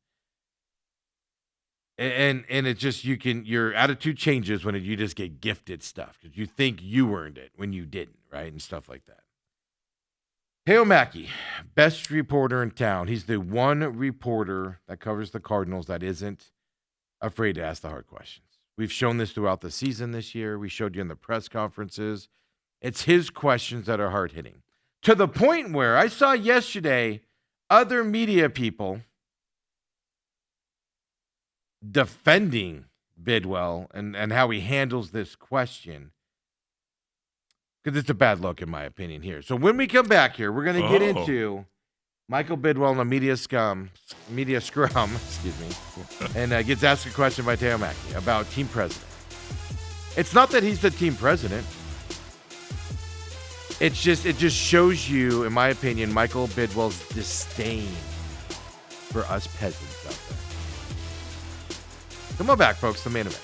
And it's just your attitude changes when you just get gifted stuff because you think you earned it when you didn't, right? And stuff like that. Teo Mackey, best reporter in town. He's the one reporter that covers the Cardinals that isn't afraid to ask the hard questions. We've shown this throughout the season this year. We showed you in the press conferences. It's his questions that are hard-hitting. To the point where I saw yesterday other media people defending Bidwell and how he handles this question. Because it's a bad look, in my opinion, here. So when we come back here, we're going to get into Michael Bidwell and the media scrum, excuse me, and gets asked a question by Teo Mackey about team president. It's not that he's the team president. It just shows you, in my opinion, Michael Bidwell's disdain for us peasants out there. Come on back, folks, the main event.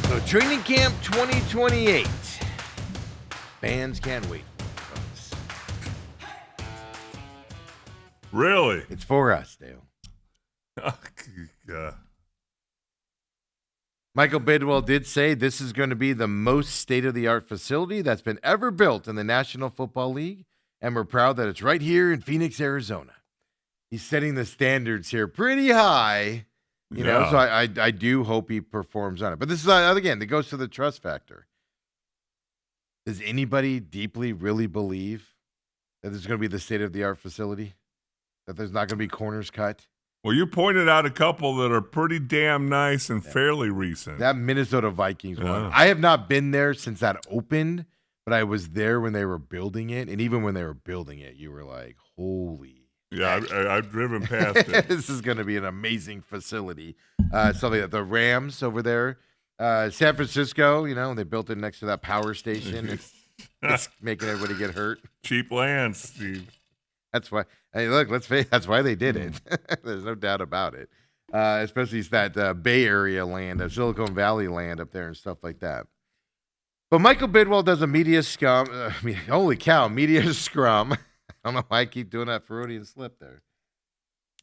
So training camp 2028. Fans can't wait for it, folks. Really? It's for us, Dale. Yeah. Michael Bidwell did say this is going to be the most state-of-the-art facility that's been ever built in the National Football League, and we're proud that it's right here in Phoenix, Arizona. He's setting the standards here pretty high, you know, so I do hope he performs on it. But this is, again, it goes to the trust factor. Does anybody deeply really believe that this is going to be the state-of-the-art facility? That there's not going to be corners cut? Well, you pointed out a couple that are pretty damn nice and fairly recent. That Minnesota Vikings one. I have not been there since that opened, but I was there when they were building it. And even when they were building it, you were like, holy. Yeah, I've driven past it. This is going to be an amazing facility. Something that the Rams over there, San Francisco, you know, they built it next to that power station. It's making everybody get hurt. Cheap land, Steve. That's why. Hey, look, let's face. That's why they did it. There's no doubt about it. Especially that Bay Area land, Silicon Valley land up there, and stuff like that. But Michael Bidwell does a media scrum. Holy cow, media scrum. I don't know why I keep doing that Freudian slip there.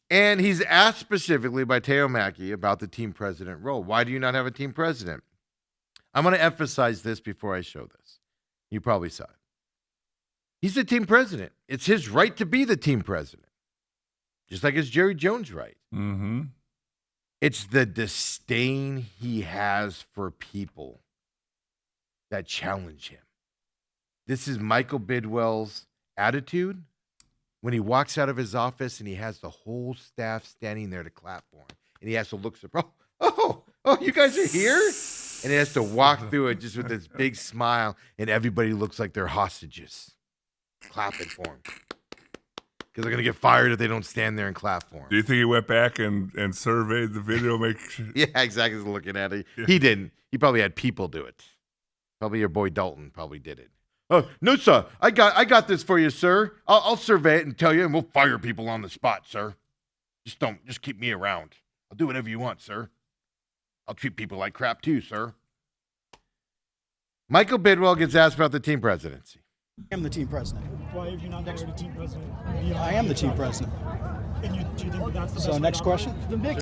And he's asked specifically by Teo Mackey about the team president role. Why do you not have a team president? I'm going to emphasize this before I show this. You probably saw it. He's the team president. It's his right to be the team president, just like it's Jerry Jones' right. Mm-hmm. It's the disdain he has for people that challenge him. This is Michael Bidwell's attitude when he walks out of his office and he has the whole staff standing there to clap for him. And he has to look surprised. Oh, you guys are here? And he has to walk through it just with this big smile, and everybody looks like they're hostages. Clapping for him because they're gonna get fired if they don't stand there and clap for him. Do you think he went back and surveyed the video? Yeah, exactly. He's looking at it. Yeah. He didn't. He probably had people do it. Probably your boy Dalton probably did it. Oh no, sir. I got this for you, sir. I'll survey it and tell you, and we'll fire people on the spot, sir. Just keep me around. I'll do whatever you want, sir. I'll treat people like crap too, sir. Michael Bidwell gets asked about the team presidency. I am the team president. Why have you not already team president? I am the team president. And do you think that's the So best next way to operate? question.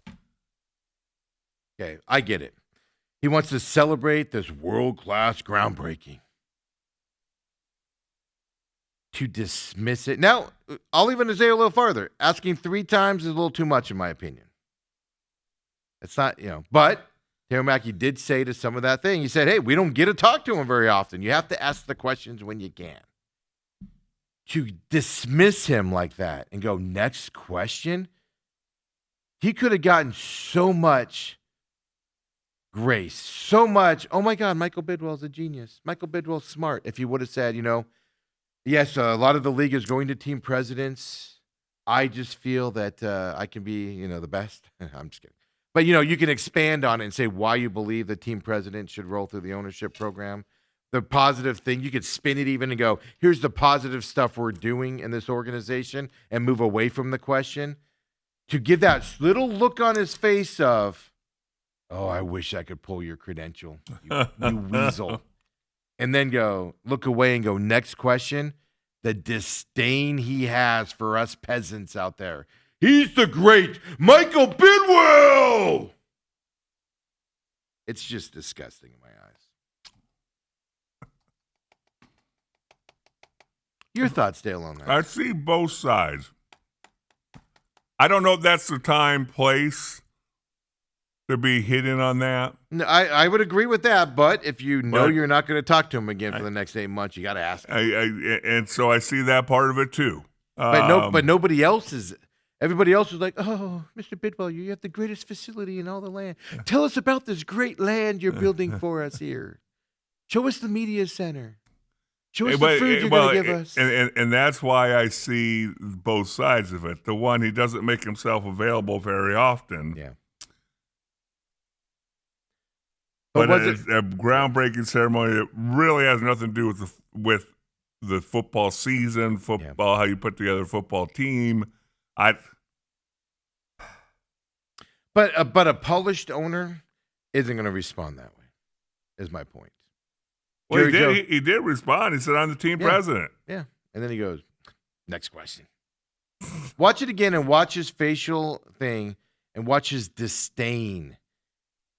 Okay, I get it. He wants to celebrate this world-class groundbreaking. To dismiss it. Now, I'll even say a little farther. Asking 3 times is a little too much, in my opinion. It's not, but Teo Mackey did say to some of that thing, he said, hey, we don't get to talk to him very often. You have to ask the questions when you can. To dismiss him like that and go, next question, he could have gotten so much grace, so much, oh my God, Michael Bidwell's a genius. Michael Bidwell's smart. If he would have said, yes, a lot of the league is going to team presidents. I just feel that I can be, the best. I'm just kidding. But, you can expand on it and say why you believe the team president should roll through the ownership program. The positive thing, you could spin it even and go, here's the positive stuff we're doing in this organization and move away from the question. To give that little look on his face of, oh, I wish I could pull your credential, you weasel. And then look away and go, next question. The disdain he has for us peasants out there. He's the great Michael Bidwell. It's just disgusting in my eyes. Your thoughts, Dale, on that? I see both sides. I don't know if that's the time, place to be hitting on that. No, I would agree with that, but if you know you're not going to talk to him again for the next 8 months, you got to ask him. And so I see that part of it too. But nobody else is. Everybody else was like, oh, Mr. Bidwell, you have the greatest facility in all the land. Tell us about this great land you're building for us here. Show us the media center. Show us the food you're going to give us. And that's why I see both sides of it. The one, he doesn't make himself available very often. Yeah. But it's a groundbreaking ceremony that really has nothing to do with the football season, how you put together a football team. But a polished owner isn't going to respond that way. is my point. Well, Jerry he did respond. He said, I'm the team president. Yeah. And then he goes, next question. Watch it again and watch his facial thing and watch his disdain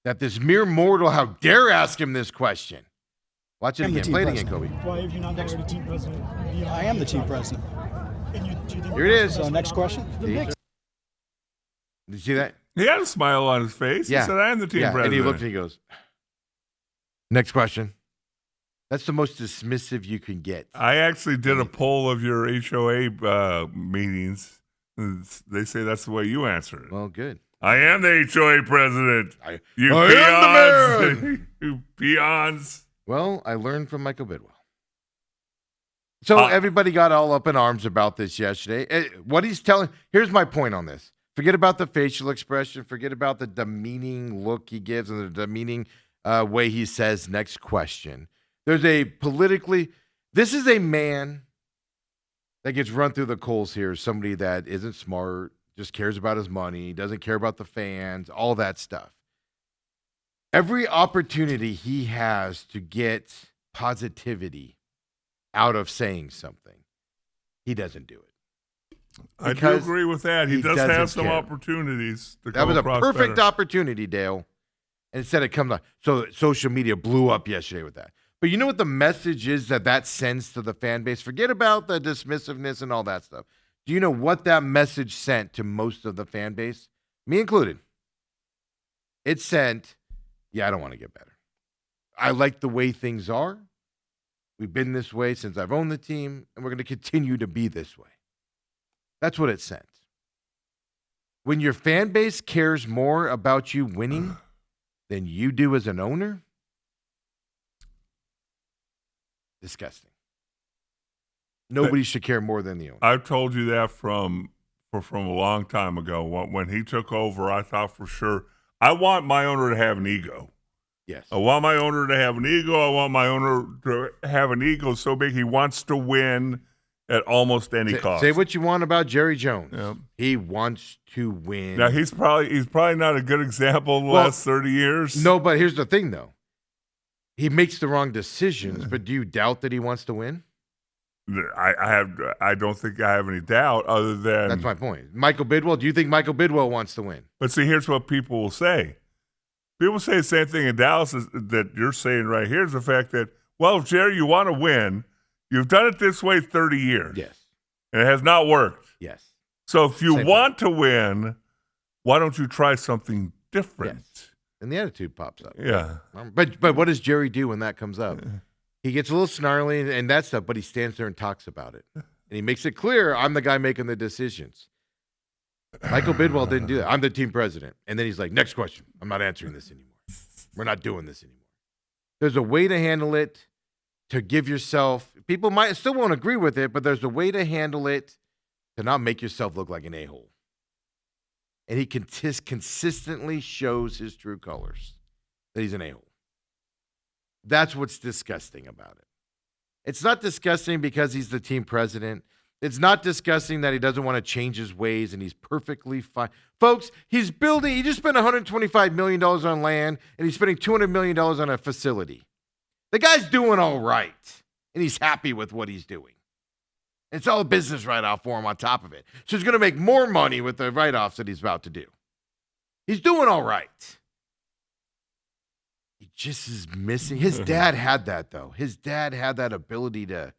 that this mere mortal, how dare ask him this question. Watch it I'm the again. team Play it again, president. Kobe. Why have you not been already team president? I am the team president. And do you think Here it is. So next question. See? Did you see that? He had a smile on his face. Yeah. He said, I am the team president. And he looked and he goes, next question. That's the most dismissive you can get. I actually did a poll of your HOA meetings. They say that's the way you answer it. Well, good. I am the HOA president. You I am the peons. You peons. Well, I learned from Michael Bidwell. So everybody got all up in arms about this yesterday. What he's telling, here's my point on this. Forget about the facial expression. Forget about the demeaning look he gives and the demeaning way he says next question. There's a this is a man that gets run through the coals here. Somebody that isn't smart, just cares about his money, doesn't care about the fans, all that stuff. Every opportunity he has to get positivity out of saying something, he doesn't do it. I do Because agree with that. He does doesn't have some care. opportunities to That come was a across perfect better. opportunity, Dale. And instead it comes on. So social media blew up yesterday with that. But you know what the message is that sends to the fan base? Forget about the dismissiveness and all that stuff. Do you know what that message sent to most of the fan base? Me included. It sent, I don't want to get better. I like the way things are. We've been this way since I've owned the team, and we're going to continue to be this way. That's what it sent. When your fan base cares more about you winning than you do as an owner, disgusting. Nobody should care more than the owner. I've told you that from a long time ago. When he took over, I thought for sure, I want my owner to have an ego. Yes. I want my owner to have an ego. I want my owner to have an ego so big he wants to win at almost any cost. Say what you want about Jerry Jones. Yeah. He wants to win. Now he's probably not a good example of the last 30 years. No, but here's the thing, though. He makes the wrong decisions, but do you doubt that he wants to win? I don't think I have any doubt other than That's my point. Michael Bidwell, do you think Michael Bidwell wants to win? But see, here's what people will say. People say the same thing in Dallas that you're saying right here is the fact that, well, Jerry, you want to win. You've done it this way 30 years. Yes. And it has not worked. Yes. So if you Same want to win, why don't you try something different? Yes. And the attitude pops up. Yeah. But what does Jerry do when that comes up? He gets a little snarly and that stuff, but he stands there and talks about it. And he makes it clear, I'm the guy making the decisions. Michael Bidwell didn't do that. I'm the team president. And then he's like, next question. I'm not answering this anymore. We're not doing this anymore. There's a way to handle it, to give yourself, people might still won't agree with it, but there's a way to handle it to not make yourself look like an a-hole. And he consistently shows his true colors, that he's an a-hole. That's what's disgusting about it. It's not disgusting because he's the team president. It's not disgusting that he doesn't want to change his ways and he's perfectly fine. Folks, he just spent $125 million on land and he's spending $200 million on a facility. The guy's doing all right and he's happy with what he's doing. It's all a business write-off for him on top of it. So he's going to make more money with the write-offs that he's about to do. He's doing all right. He just is missing. His dad had that, though. His dad had that ability to,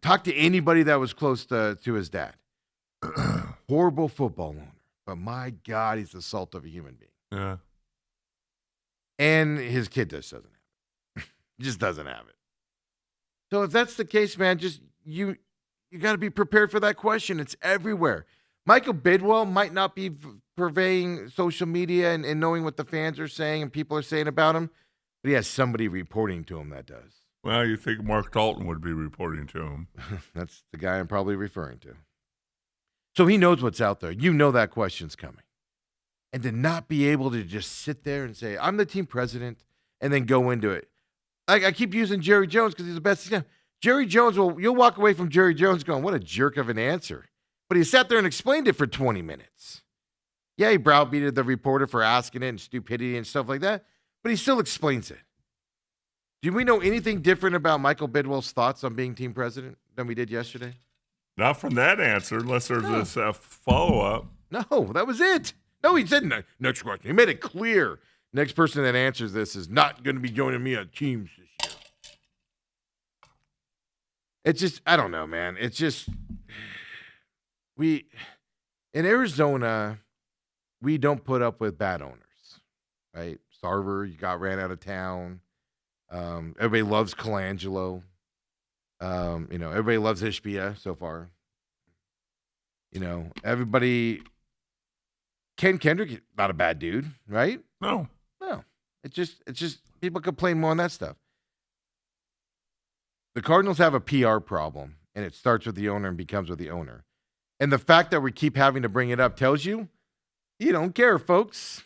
talk to anybody that was close to his dad. Horrible football owner. But my God, he's the salt of a human being. Yeah. And his kid just doesn't have it. Just doesn't have it. So if that's the case, man, just you got to be prepared for that question. It's everywhere. Michael Bidwell might not be purveying social media and knowing what the fans are saying and people are saying about him, but he has somebody reporting to him that does. Well, you think Mark Dalton would be reporting to him. That's the guy I'm probably referring to. So he knows what's out there. You know that question's coming. And to not be able to just sit there and say, I'm the team president, and then go into it. I keep using Jerry Jones because he's the best example. Jerry Jones, you'll walk away from Jerry Jones going, what a jerk of an answer. But he sat there and explained it for 20 minutes. Yeah, he browbeated the reporter for asking it and stupidity and stuff like that, but he still explains it. Do we know anything different about Michael Bidwell's thoughts on being team president than we did yesterday? Not from that answer, unless there's a follow-up. No, that was it. No, he said next question. He made it clear. Next person that answers this is not going to be joining me on teams this year. It's just, I don't know, man. It's just, in Arizona, we don't put up with bad owners, right? Sarver, you got ran out of town. Everybody loves Colangelo. Everybody loves Ishbia so far. Everybody. Ken Kendrick, not a bad dude, right? No. It's just people complain more on that stuff. The Cardinals have a PR problem, and it starts with the owner and becomes with the owner. And the fact that we keep having to bring it up tells you don't care, folks.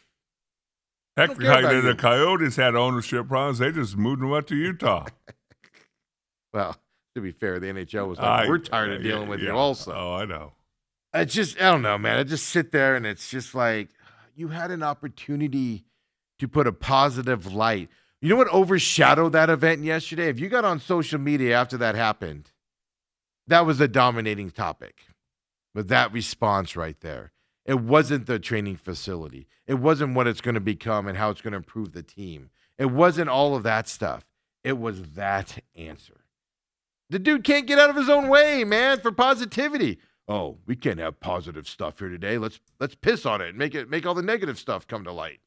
Heck, the Coyotes had ownership problems. They just moved them up to Utah. Well, to be fair, the NHL was like, we're tired of dealing with you also. Oh, I know. It's just, I don't know, man. I just sit there and it's just like, you had an opportunity to put a positive light. You know what overshadowed that event yesterday? If you got on social media after that happened, that was a dominating topic. With that response right there. It wasn't the training facility. It wasn't what it's going to become and how it's going to improve the team. It wasn't all of that stuff. It was that answer. The dude can't get out of his own way, man, for positivity. Oh, we can't have positive stuff here today. Let's piss on it and make all the negative stuff come to light.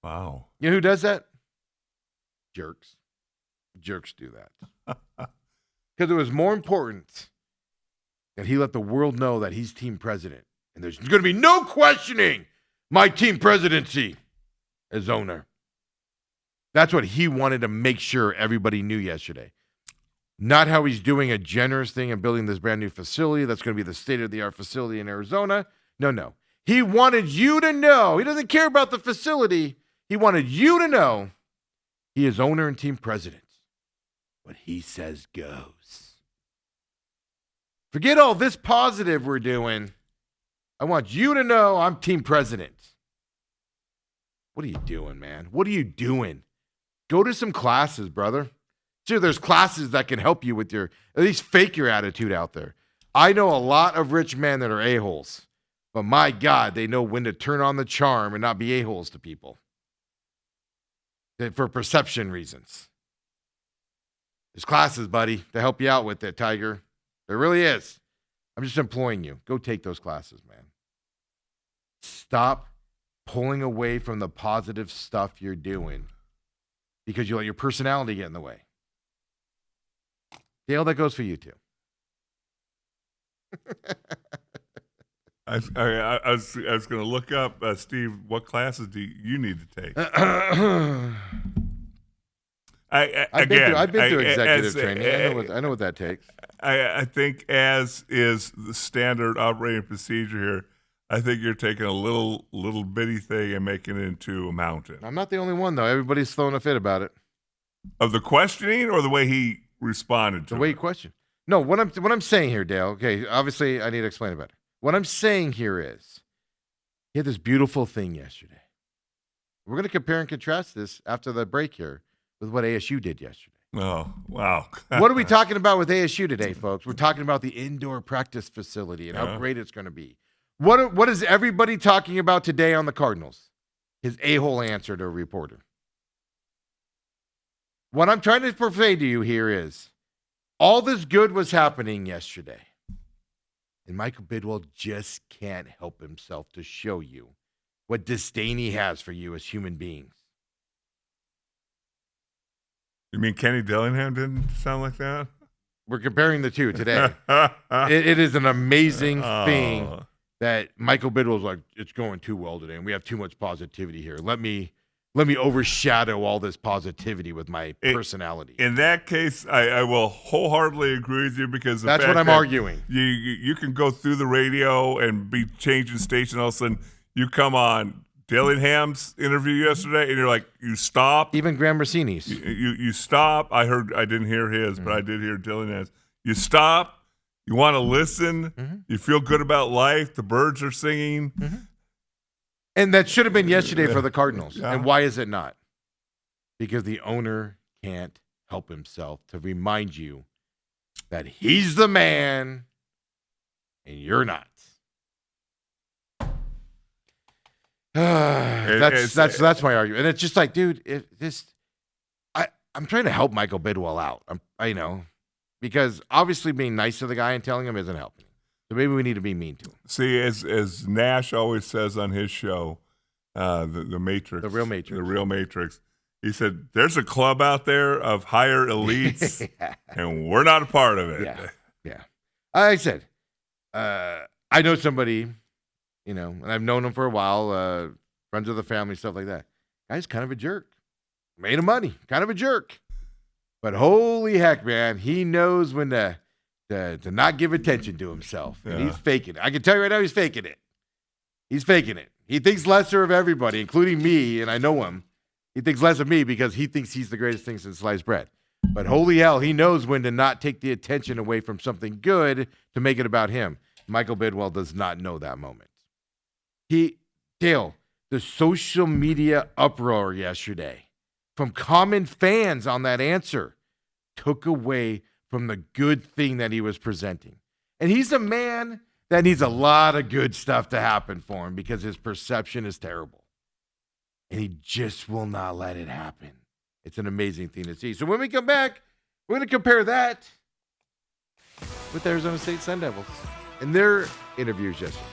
Wow. You know who does that? Jerks. Jerks do that. Because it was more important that he let the world know that he's team president. And there's going to be no questioning my team presidency as owner. That's what he wanted to make sure everybody knew yesterday. Not how he's doing a generous thing and building this brand new facility that's going to be the state-of-the-art facility in Arizona. No. He wanted you to know. He doesn't care about the facility. He wanted you to know he is owner and team president. What he says goes. Forget all this positive we're doing. I want you to know I'm team president. What are you doing, man? What are you doing? Go to some classes, brother. Sure, there's classes that can help you with at least fake your attitude out there. I know a lot of rich men that are a-holes, but my God, they know when to turn on the charm and not be a-holes to people. For perception reasons. There's classes, buddy, to help you out with it, Tiger. There really is. I'm just imploring you. Go take those classes, man. Stop pulling away from the positive stuff you're doing because you let your personality get in the way. Dale, that goes for you too. I was going to look up, Steve, what classes do you need to take? I've been through executive training. I know what that takes. I think as is the standard operating procedure here, I think you're taking a little bitty thing and making it into a mountain. I'm not the only one, though. Everybody's throwing a fit about it. Of the questioning or the way he responded to the way you question. No, what I'm saying here, Dale, okay, obviously I need to explain it better. What I'm saying here is he had this beautiful thing yesterday. We're going to compare and contrast this after the break here with what ASU did yesterday. Oh, wow. What are we talking about with ASU today, folks? We're talking about the indoor practice facility and how great it's going to be. What is everybody talking about today on the Cardinals? His a-hole answer to a reporter. What I'm trying to convey to you here is all this good was happening yesterday. And Michael Bidwell just can't help himself to show you what disdain he has for you as human beings. You mean Kenny Dillingham didn't sound like that? We're comparing the two today. it is an amazing thing that Michael Bidwell's like, it's going too well today, and we have too much positivity here. Let me overshadow all this positivity with my personality. In that case, I will wholeheartedly agree with you because that's what I'm arguing. You can go through the radio and be changing station. All of a sudden, you come on Dillingham's interview yesterday, and you're like, you stop. Even Graham Rossini's. You stop. I didn't hear his, but I did hear Dillingham's. You stop. You want to listen. Mm-hmm. You feel good about life. The birds are singing. Mm-hmm. And that should have been yesterday for the Cardinals. Yeah. And why is it not? because the owner can't help himself to remind you that he's the man and you're not. That's my argument. And it's just like, dude, I'm trying to help Michael Bidwell out. Because obviously being nice to the guy and telling him isn't helping. So maybe we need to be mean to him. See, as Nash always says on his show, the Matrix, The Real Matrix. The Real Matrix. He said, "There's a club out there of higher elites, and we're not a part of it." Yeah. I said, I know somebody, and I've known him for a while, friends of the family, stuff like that. Guy's kind of a jerk. Made him money, kind of a jerk. But holy heck, man, he knows when to not give attention to himself. And he's faking it. I can tell you right now, he's faking it. He's faking it. He thinks lesser of everybody, including me, and I know him. He thinks less of me because he thinks he's the greatest thing since sliced bread. But holy hell, he knows when to not take the attention away from something good to make it about him. Michael Bidwell does not know that moment. Dale, the social media uproar yesterday from common fans on that answer took away from the good thing that he was presenting. And he's a man that needs a lot of good stuff to happen for him because his perception is terrible. And he just will not let it happen. It's an amazing thing to see. So when we come back, we're going to compare that with the Arizona State Sun Devils and their interviews yesterday.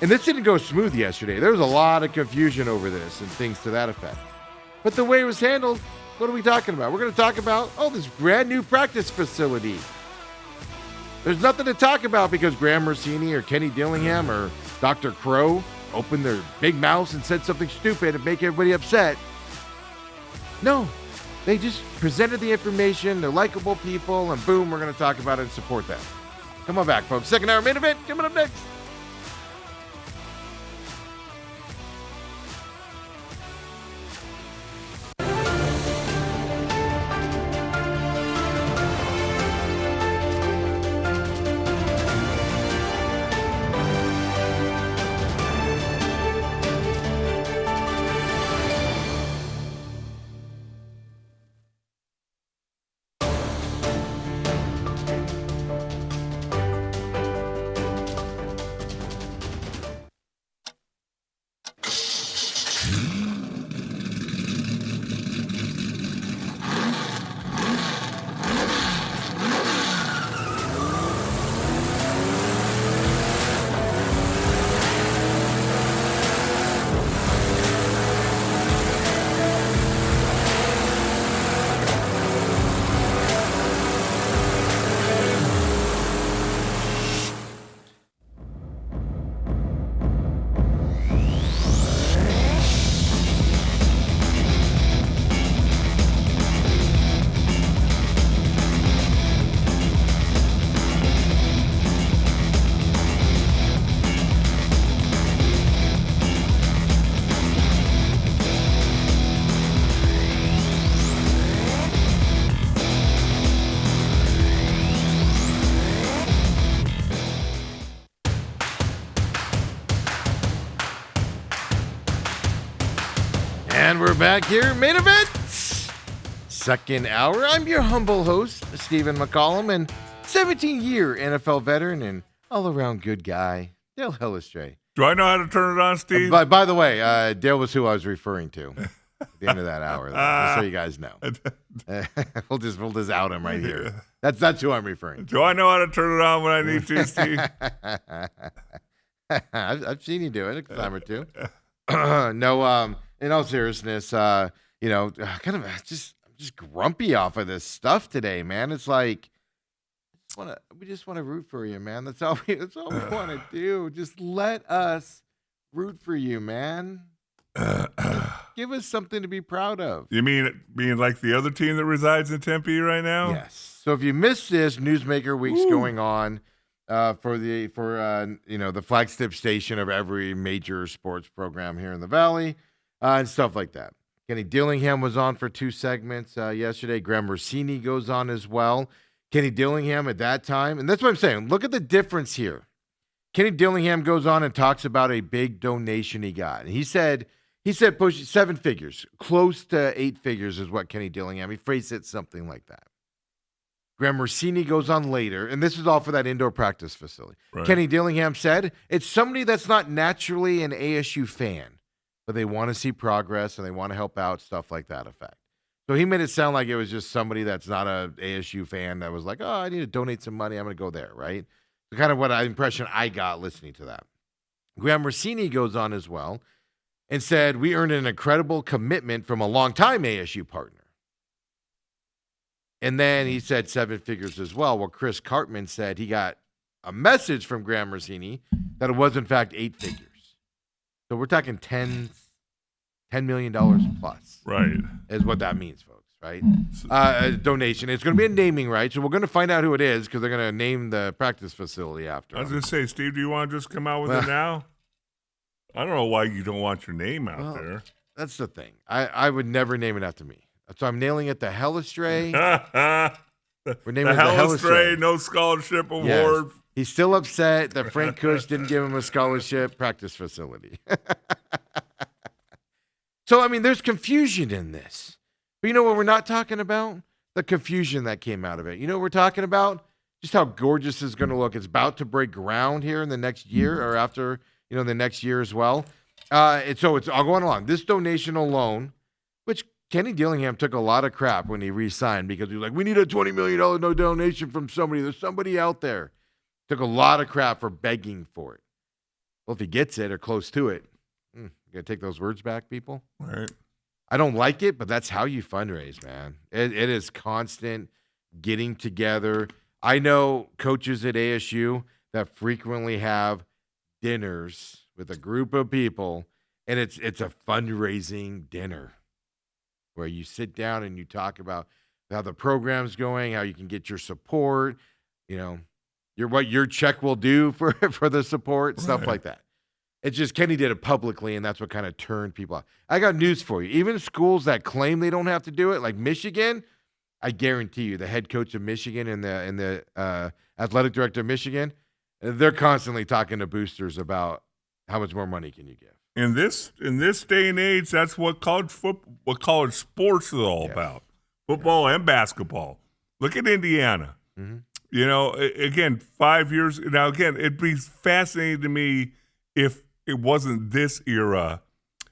And this didn't go smooth yesterday. There was a lot of confusion over this and things to that effect. But the way it was handled, what are we talking about? We're going to talk about, this brand new practice facility. There's nothing to talk about because Graham Rossini or Kenny Dillingham or Dr. Crow opened their big mouths and said something stupid and make everybody upset. No, they just presented the information. They're likable people, and boom, we're going to talk about it and support them. Come on back, folks. Second hour main event coming up next. And we're back here, main event, second hour. I'm your humble host, Stephen McCollum, and 17-year NFL veteran and all-around good guy, Dale Hellestray. Do I know how to turn it on, Steve? By the way, Dale was who I was referring to at the end of that hour, just so you guys know. We'll just out him right here. That's who I'm referring to. Do I know how to turn it on when I need to, Steve? I've seen you do it a time or two. No, in all seriousness, kind of I'm just grumpy off of this stuff today, man. It's like we just want to root for you, man. That's all we want to do. Just let us root for you, man. Give us something to be proud of. You mean being like the other team that resides in Tempe right now? Yes. So if you missed this, Newsmaker Week's going on for the flagship station of every major sports program here in the Valley and stuff like that. Kenny Dillingham was on for 2 segments yesterday. Graham Rossini goes on as well. Kenny Dillingham at that time, and that's what I'm saying. Look at the difference here. Kenny Dillingham goes on and talks about a big donation he got. And he said He said push 7 figures. Close to 8 figures is what Kenny Dillingham. He phrased it something like that. Graham Rossini goes on later, and this is all for that indoor practice facility. Right. Kenny Dillingham said, it's somebody that's not naturally an ASU fan, but they want to see progress and they want to help out, stuff like that effect. So he made it sound like it was just somebody that's not a ASU fan that was like, oh, I need to donate some money. I'm going to go there, right? So kind of what impression I got listening to that. Graham Rossini goes on as well and said, we earned an incredible commitment from a longtime ASU partner. And then he said 7 figures as well. Well, Chris Cartman said he got a message from Graham Rossini that it was, in fact, 8 figures. So we're talking $10 million plus. Right. Is what that means, folks, right? A donation. It's going to be a naming right, so we're going to find out who it is because they're going to name the practice facility after I was him. going to say, Steve, do you want to just come out with it now? I don't know why you don't want your name out there. That's the thing. I would never name it after me. So I'm nailing it to Hellestray. We're naming the it the Hellestray No Scholarship Award. Yes. He's still upset that Frank Kush didn't give him a scholarship practice facility. So, I mean, there's confusion in this. But you know what we're not talking about? The confusion that came out of it. You know what we're talking about? Just how gorgeous it's going to look. It's about to break ground here in the next year or after, the next year as well. So it's all going along. This donation alone, which Kenny Dillingham took a lot of crap when he re-signed because he was like, we need a $20 million no donation from somebody. There's somebody out there. Took a lot of crap for begging for it. Well, if he gets it or close to it, you got to take those words back, people. Right. I don't like it, but that's how you fundraise, man. It is constant getting together. I know coaches at ASU that frequently have dinners with a group of people, and it's a fundraising dinner where you sit down and you talk about how the program's going, how you can get your support, what your check will do for the support, stuff like that. It's just Kenny did it publicly, and that's what kind of turned people off. I got news for you. Even schools that claim they don't have to do it, like Michigan, I guarantee you, the head coach of Michigan and the athletic director of Michigan, they're constantly talking to boosters about how much more money can you give. In this day and age, that's what college sports is all about. Football and basketball. Look at Indiana. Mm-hmm. Again, 5 years now. Again, it'd be fascinating to me if it wasn't this era,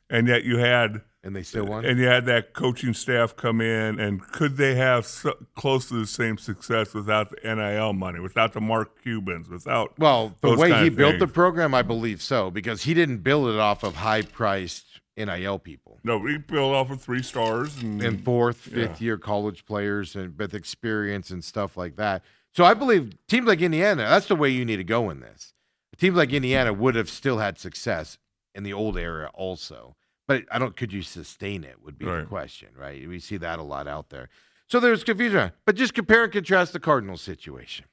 and yet you had and they still won, and you had that coaching staff come in, and could they have close to the same success without the NIL money, without the Mark Cubans, without the way he built the program? I believe so, because he didn't build it off of high-priced NIL people. No, he built off of 3 stars and fourth, fifth-year college players and with experience and stuff like that. So I believe teams like Indiana, that's the way you need to go in this. Teams like Indiana would have still had success in the old era also. But could you sustain it would be the question, right? We see that a lot out there. So there's confusion. But just compare and contrast the Cardinals situation.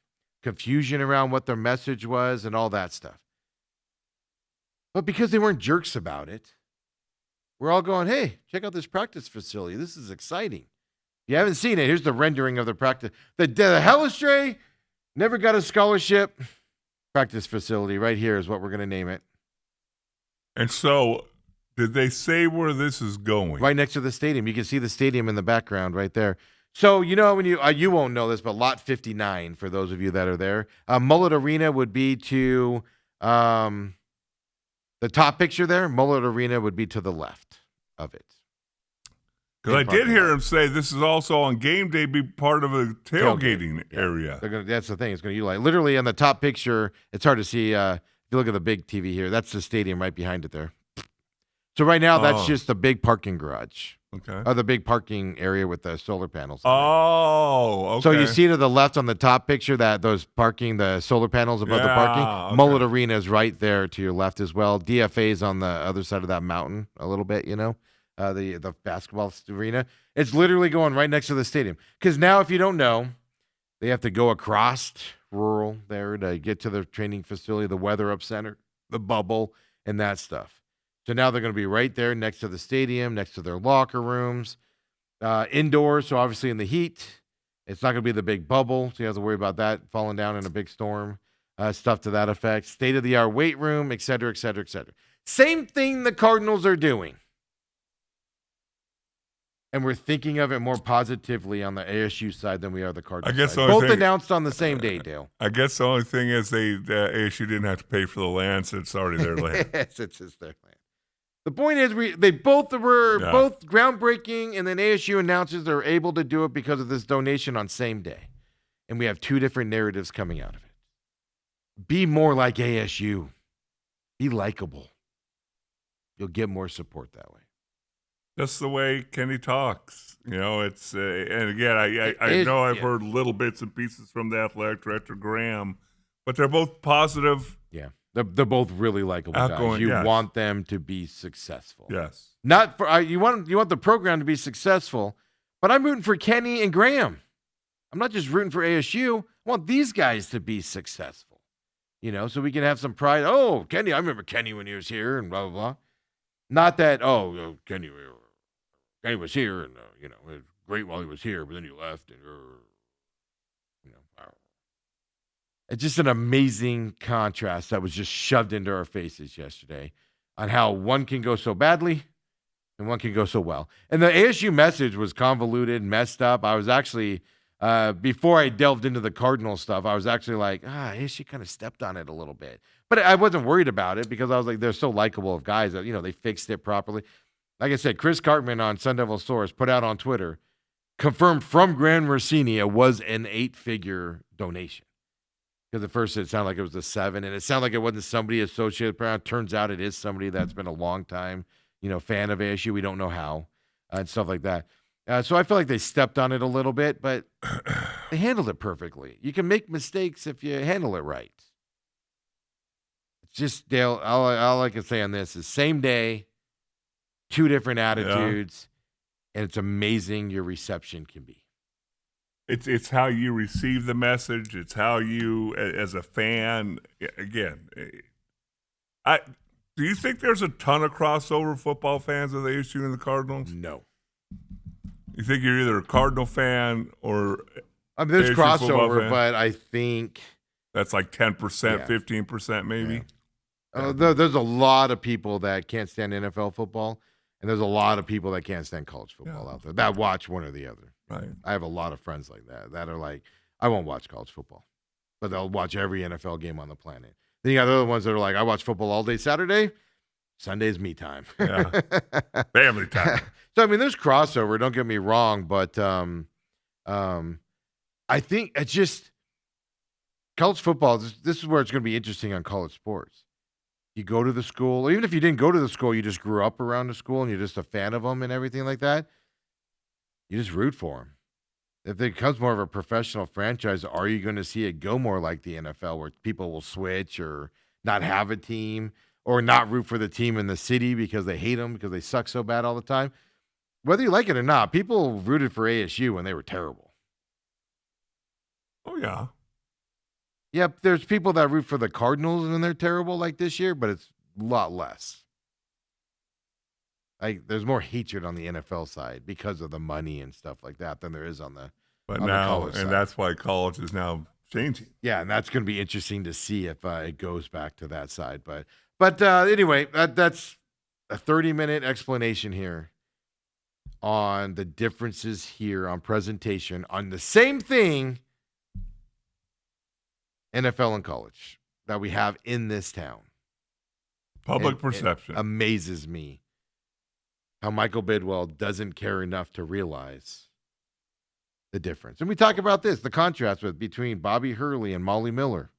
Confusion around what their message was and all that stuff. But because they weren't jerks about it, we're all going, hey, check out this practice facility. This is exciting. If you haven't seen it, here's the rendering of the practice. The Hellestray never got a scholarship. Practice facility right here is what we're going to name it. And so, did they say where this is going? Right next to the stadium. You can see the stadium in the background right there. So, when you won't know this, but lot 59, for those of you that are there, Mullet Arena would be to the top picture there. Mullet Arena would be to the left of it. Because I did hear him say this is also on game day be part of a tailgating area. That's the thing. It's going to utilize. Literally on the top picture, it's hard to see. If you look at the big TV here, that's the stadium right behind it there. So right now, that's just the big parking garage. Okay. Or the big parking area with the solar panels. Okay. So you see to the left on the top picture that the solar panels above the parking. Okay. Mullet Arena is right there to your left as well. DFA is on the other side of that mountain a little bit, the basketball arena. It's literally going right next to the stadium. Because now, if you don't know, they have to go across rural there to get to the training facility, the weather up center, the bubble, and that stuff. So now they're going to be right there next to the stadium, next to their locker rooms, indoors. So obviously in the heat, it's not going to be the big bubble. So you have to worry about that falling down in a big storm, stuff to that effect. State-of-the-art weight room, et cetera, et cetera, et cetera. Same thing the Cardinals are doing. And we're thinking of it more positively on the ASU side than we are the Cardinals I guess side. the only Both thing- announced on the same day, Dale. I guess the only thing is ASU didn't have to pay for the land, so it's already their land. Yes, it's just their land. The point is, they both were both groundbreaking, and then ASU announces they're able to do it because of this donation on same day. And we have two different narratives coming out of it. Be more like ASU. Be likable. You'll get more support that way. That's the way Kenny talks. It's and again, I know I've heard little bits and pieces from the athletic director Graham, but they're both positive. Yeah, they're both really likable guys. Outgoing, You yes. want them to be successful. Yes. Not for you want the program to be successful, but I'm rooting for Kenny and Graham. I'm not just rooting for ASU. I want these guys to be successful. So we can have some pride. Oh, Kenny, I remember Kenny when he was here and blah blah blah. Not that Kenny was here and it was great while he was here, but then he left and it's just an amazing contrast that was just shoved into our faces yesterday on how one can go so badly and one can go so well. And the ASU message was convoluted, messed up. I was actually, before I delved into the Cardinal stuff, I was actually like, ASU kind of stepped on it a little bit. But I wasn't worried about it because I was like, they're so likable of guys that, they fixed it properly. Like I said, Chris Cartman on Sun Devil Source put out on Twitter, confirmed from Grand Rossini it was an 8-figure donation. Because at first it sounded like it was a 7, and it sounded like it wasn't somebody associated with Brown. Turns out it is somebody that's been a long time, fan of ASU. We don't know how, and stuff like that. So I feel like they stepped on it a little bit, but they handled it perfectly. You can make mistakes if you handle it right. It's just, Dale, all I can say on this is same day, two different attitudes, and it's amazing your reception can be. It's how you receive the message. It's how you, as a fan, again, do you think there's a ton of crossover football fans of the ASU and the Cardinals? No. You think you're either a Cardinal fan or there's ASU football crossover, fan? but I think That's like 10%, Yeah. 15% maybe? Yeah. There's a lot of people that can't stand NFL football, and there's a lot of people that can't stand college football out there that watch one or the other. Right. I have a lot of friends like that are like, I won't watch college football, but they'll watch every NFL game on the planet. Then you got other ones that are like, I watch football all day Saturday. Sunday's me time. Yeah. Family time. So, there's crossover. Don't get me wrong, but I think it's just college football. This is where it's going to be interesting on college sports. You go to the school, or even if you didn't go to the school, you just grew up around the school and you're just a fan of them and everything like that. You just root for them. If it becomes more of a professional franchise, are you going to see it go more like the NFL where people will switch or not have a team or not root for the team in the city because they hate them because they suck so bad all the time? Whether you like it or not, people rooted for ASU when they were terrible. Oh, yeah. Yep, there's people that root for the Cardinals when they're terrible like this year, but it's a lot less. Like, there's more hatred on the NFL side because of the money and stuff like that than there is on the But on the now, college and side. that's why college is now changing. Yeah, and that's going to be interesting to see if it goes back to that side. But anyway, that's a 30-minute explanation here on the differences here on presentation on the same thing, NFL and college, that we have in this town. Public It perception. amazes me how Michael Bidwell doesn't care enough to realize the difference. And we talk about this, the contrast between Bobby Hurley and Molly Miller.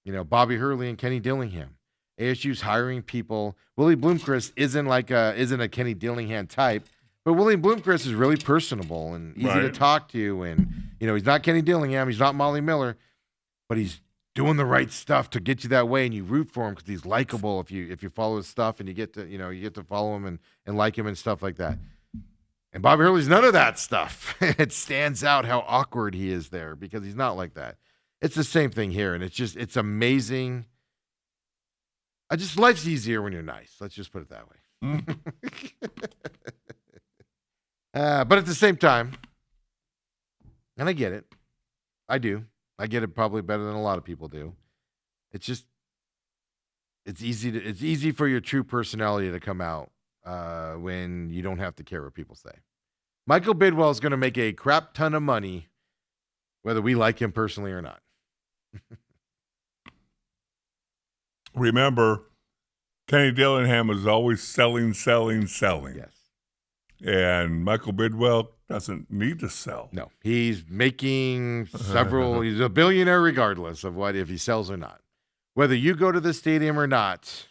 Bobby Hurley and Kenny Dillingham. ASU's hiring people. Willie Bloomquist isn't a Kenny Dillingham type, but Willie Bloomquist is really personable and easy to Right. talk to. And, he's not Kenny Dillingham. He's not Molly Miller, but he's doing the right stuff to get you that way, and you root for him because he's likable if you follow his stuff and you get to follow him and like him and stuff like that. And Bobby Hurley's none of that stuff. It stands out how awkward he is there because he's not like that. It's the same thing here, and it's amazing. Life's easier when you're nice. Let's just put it that way. But at the same time, and I get it. I do. I get it probably better than a lot of people do. It's easy for your true personality to come out when you don't have to care what people say. Michael Bidwell is going to make a crap ton of money, whether we like him personally or not. Remember, Kenny Dillingham is always selling. Yes. And Michael Bidwell doesn't need to sell. No, he's making several. He's a billionaire regardless of if he sells or not. Whether you go to the stadium or not,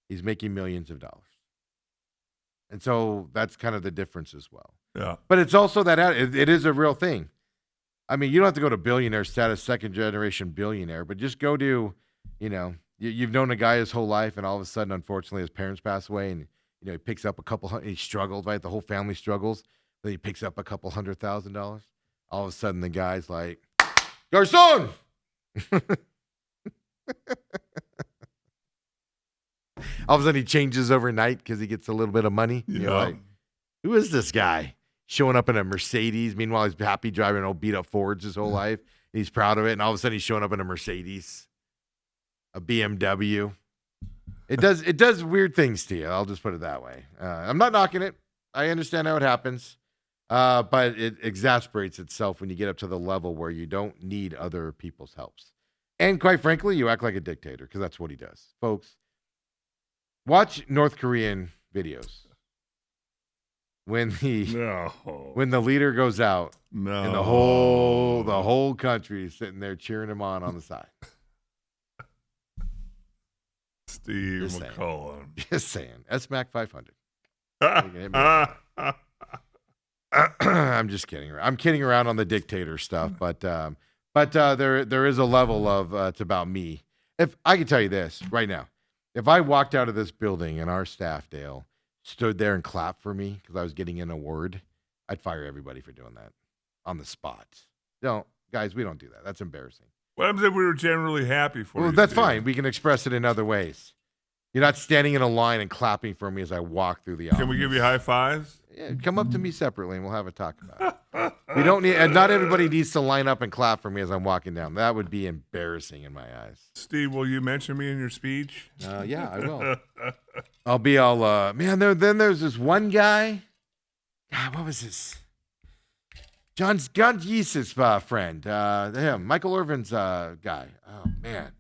he's making millions of dollars. And so that's kind of the difference as well. Yeah. But it's also that it is a real thing. I mean, you don't have to go to billionaire status, second generation billionaire, but just go to, you've known a guy his whole life, and all of a sudden, unfortunately, his parents pass away, and he picks up he struggles, right? The whole family struggles. Then he picks up a couple $100,000. All of a sudden, the guy's like, Garcon! All of a sudden, he changes overnight because he gets a little bit of money. Yeah. You're like, who is this guy? Showing up in a Mercedes. Meanwhile, he's happy driving old beat-up Fords his whole life. He's proud of it. And all of a sudden, he's showing up in a Mercedes, a BMW. It does weird things to you. I'll just put it that way. I'm not knocking it. I understand how it happens. But it exasperates itself when you get up to the level where you don't need other people's helps. And quite frankly, you act like a dictator because that's what he does. Folks, watch North Korean videos. When the leader goes out and the whole country is sitting there cheering him on the side. Steve Just McCullum. Just saying. SMAC 500. I'm just kidding. I'm kidding around on the dictator stuff, but there is a level of it's about me. If I can tell you this right now, if I walked out of this building and our staff, Dale, stood there and clapped for me because I was getting an award, I'd fire everybody for doing that on the spot. No, guys, we don't do that. That's embarrassing. What happens if we were generally happy for you? Well, that's Steve? fine. We can express it in other ways. You're not standing in a line and clapping for me as I walk through the office. Can we give you high fives? Yeah, come up to me separately and we'll have a talk about it. We don't need, and not everybody needs to line up and clap for me as I'm walking down. That would be embarrassing in my eyes. Steve, will you mention me in your speech? Yeah, I will. I'll be all, man, then there's this one guy. God, what was this? John Yeese's friend. Him, Michael Irvin's guy. Oh, man.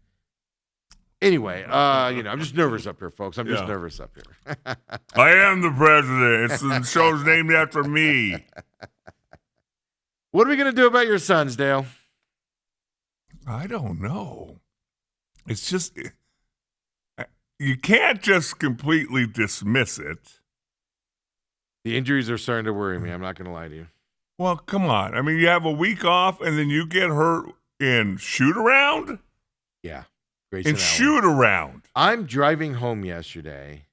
Anyway, I'm just nervous up here, folks. I'm just nervous up here. I am the president. The show's named after me. What are we going to do about your sons, Dale? I don't know. It's just, you can't just completely dismiss it. The injuries are starting to worry me. I'm not going to lie to you. Well, come on. I mean, you have a week off and then you get hurt in shoot around? Yeah. In shoot around. I'm driving home yesterday.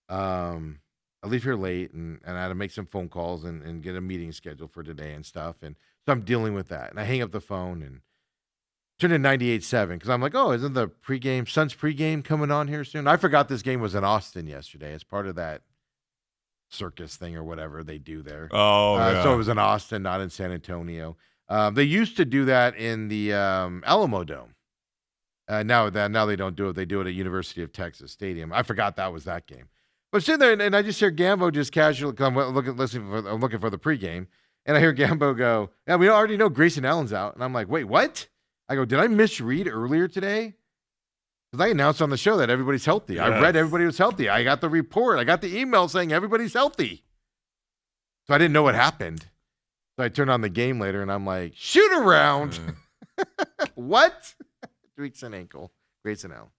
I leave here late and I had to make some phone calls and get a meeting scheduled for today and stuff. And so I'm dealing with that. And I hang up the phone and turn to 98.7 because I'm like, oh, isn't the Suns pregame coming on here soon? I forgot this game was in Austin yesterday as part of that circus thing or whatever they do there. Oh, yeah. So it was in Austin, not in San Antonio. They used to do that in the Alamo Dome. Now they don't do it. They do it at University of Texas Stadium. I forgot that was that game. But sitting there and I just hear Gambo just casually come I'm looking for the pregame, and I hear Gambo go, "Yeah, we already know Grayson Allen's out." And I'm like, "Wait, what?" I go, "Did I misread earlier today?" Because I announced on the show that everybody's healthy. Yes. I read everybody was healthy. I got the report. I got the email saying everybody's healthy. So I didn't know what happened. So I turned on the game later and I'm like, shoot around. What? Tweaks an ankle. Grayson Allen.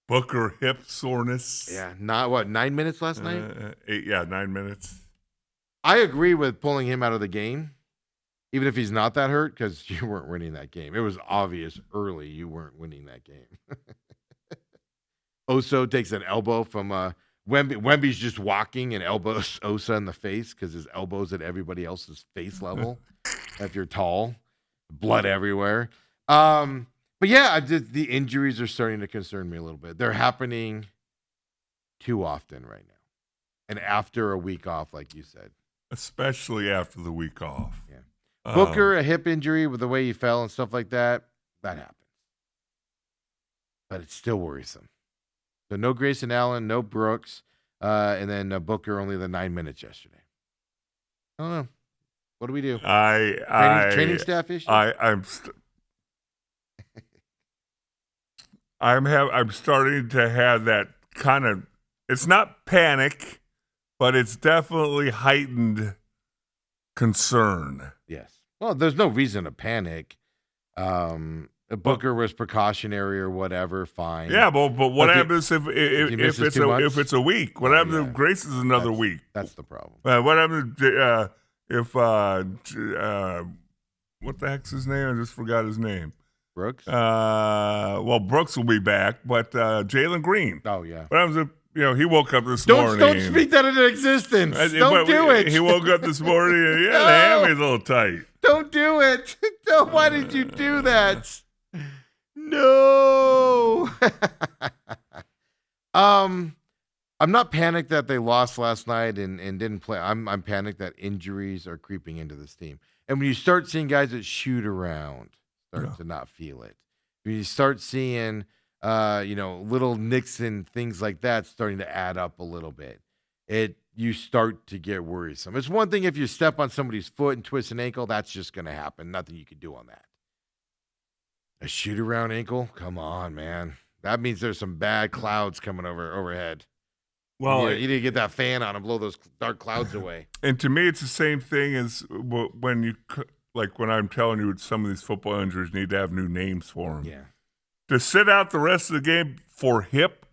Booker hip soreness. Yeah. 9 minutes last night? 9 minutes. I agree with pulling him out of the game, even if he's not that hurt, because you weren't winning that game. It was obvious early you weren't winning that game. Oso takes an elbow from Wemby. Wemby's just walking and elbows Osa in the face because his elbow's at everybody else's face level. If you're tall, blood everywhere. But yeah, the injuries are starting to concern me a little bit. They're happening too often right now. And after a week off, like you said. Especially after the week off. Yeah. Booker, a hip injury with the way he fell and stuff like that, that happens. But it's still worrisome. So no Grayson Allen, no Brooks, and then Booker only the 9 minutes yesterday. I don't know. What do we do? I Training staff issue? I'm starting to have that kind of. It's not panic, but it's definitely heightened concern. Yes. Well, there's no reason to panic. Booker was precautionary or whatever. Fine. Yeah, but what Okay. happens if it's a week? What happens if Grace is another week? That's the problem. What happens if what the heck's his name? I just forgot his name. Brooks? Well, Brooks will be back, but Jalen Green. Oh, yeah. What happens if he woke up this morning? Don't speak that into existence. Don't do it. He woke up this morning and the hammy's a little tight. Don't do it. No, why did you do that? No. I'm not panicked that they lost last night and didn't play. I'm panicked that injuries are creeping into this team. And when you start seeing guys that shoot around start to not feel it, when you start seeing little nicks and things like that starting to add up a little bit, you start to get worrisome. It's one thing if you step on somebody's foot and twist an ankle, that's just going to happen. Nothing you can do on that. A shoot around ankle? Come on, man. That means there's some bad clouds coming overhead. Well, you need to get that fan on and blow those dark clouds away. And to me, it's the same thing as when I'm telling you some of these football injuries need to have new names for them. Yeah. To sit out the rest of the game for hip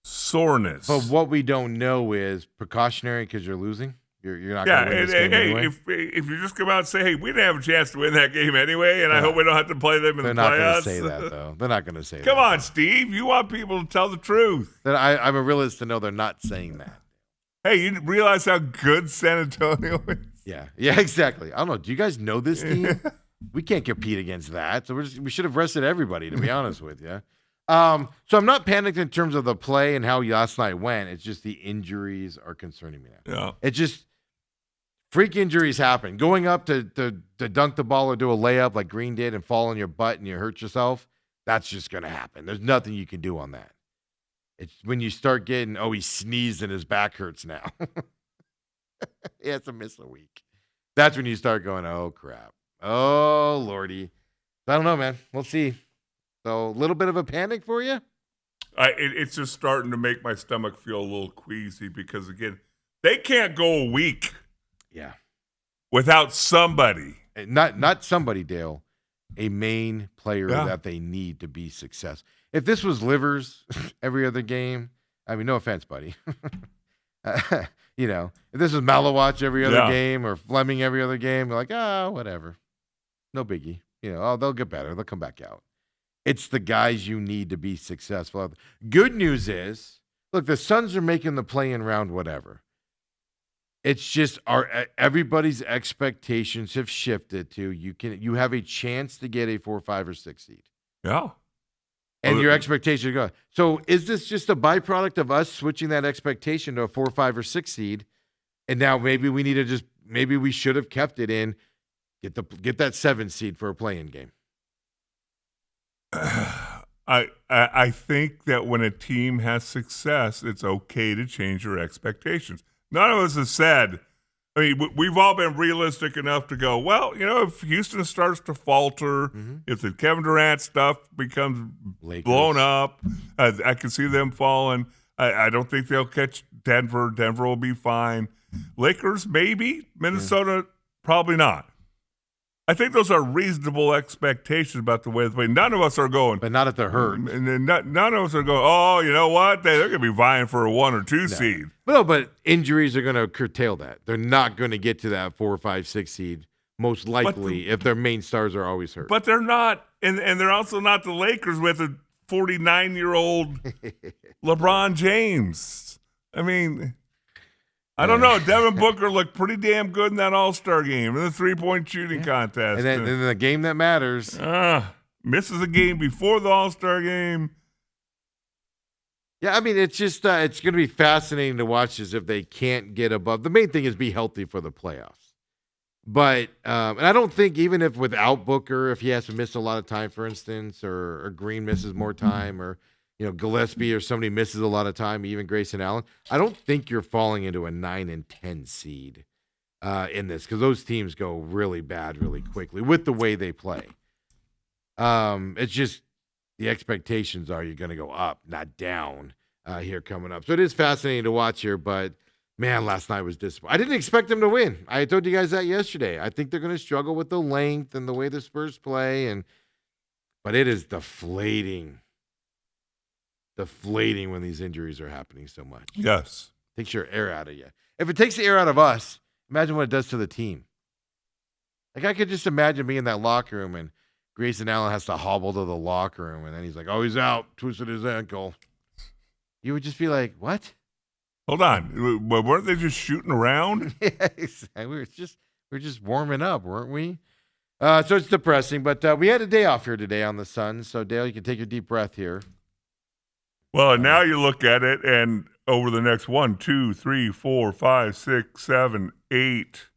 soreness. But what we don't know is precautionary because you're losing. You're not going to win this game anyway. If you just come out and say, hey, we didn't have a chance to win that game anyway, and I hope we don't have to play them in the playoffs. They're not going to say that, though. They're not going to say that. Come on, Steve. You want people to tell the truth. I'm a realist to know they're not saying that. Hey, you realize how good San Antonio is? Yeah, exactly. I don't know. Do you guys know this team? We can't compete against that. So we should have rested everybody, to be honest with you. So I'm not panicked in terms of the play and how last night went. It's just the injuries are concerning me now. Yeah. It's just freak injuries happen. Going up to dunk the ball or do a layup like Green did and fall on your butt and you hurt yourself, that's just going to happen. There's nothing you can do on that. It's when you start getting, he sneezed and his back hurts now. He has to miss a week. That's when you start going, oh, crap. Oh, Lordy. I don't know, man. We'll see. So a little bit of a panic for you? It's just starting to make my stomach feel a little queasy because, again, they can't go a week without somebody. Not somebody, Dale. A main player that they need to be successful. If this was Livers every other game, I mean, no offense, buddy. If this was Malawatch every other game or Fleming every other game, we're like, whatever. No biggie. They'll get better. They'll come back out. It's the guys you need to be successful. Good news is, look, the Suns are making the play-in round, whatever. It's just everybody's expectations have shifted to you have a chance to get a 4, 5, or 6 seed. Yeah. And your expectations go. So is this just a byproduct of us switching that expectation to a 4, 5, or 6 seed? And now maybe we should have kept it in, get that 7 seed for a play-in game. I think that when a team has success, it's okay to change your expectations. None of us have said, we've all been realistic enough to go, well, if Houston starts to falter, if the Kevin Durant stuff becomes blown up, I can see them falling. I don't think they'll catch Denver. Denver will be fine. Lakers, maybe. Minnesota, probably not. I think those are reasonable expectations about the way they play. None of us are going. But not if they're hurt. And none of us are going, you know what? They're going to be vying for a 1 or 2 seed. But injuries are going to curtail that. They're not going to get to that 4, 5, 6 seed, most likely, if their main stars are always hurt. But they're not. And they're also not the Lakers with a 49-year-old LeBron James. I don't know. Devin Booker looked pretty damn good in that All-Star game, in the three-point shooting contest. And then in the game that matters. Misses a game before the All-Star game. Yeah, it's just it's going to be fascinating to watch as if they can't get above. The main thing is be healthy for the playoffs. But and I don't think even if without Booker, if he has to miss a lot of time, for instance, or Green misses more time, or Gillespie or somebody misses a lot of time, even Grayson Allen, I don't think you're falling into a 9 and 10 seed. in this because those teams go really bad really quickly with the way they play. It's just the expectations are you're going to go up, not down here coming up. So it is fascinating to watch here, but man, last night was disappointing. I didn't expect them to win. I told you guys that yesterday. I think they're going to struggle with the length and the way the Spurs play, but it is deflating when these injuries are happening so much. Yes. Takes your air out of you. If it takes the air out of us, imagine what it does to the team. Like I could just imagine being in that locker room and Grayson Allen has to hobble to the locker room, and then he's like, "Oh, he's out, twisted his ankle." You would just be like, "What?" Hold on. But weren't they just shooting around? Yes, we're just warming up, weren't we? So it's depressing, but we had a day off here today on the Suns. So Dale, you can take a deep breath here. Well, now you look at it, and over the next 1, 2, 3, 4, 5, 6, 7, 8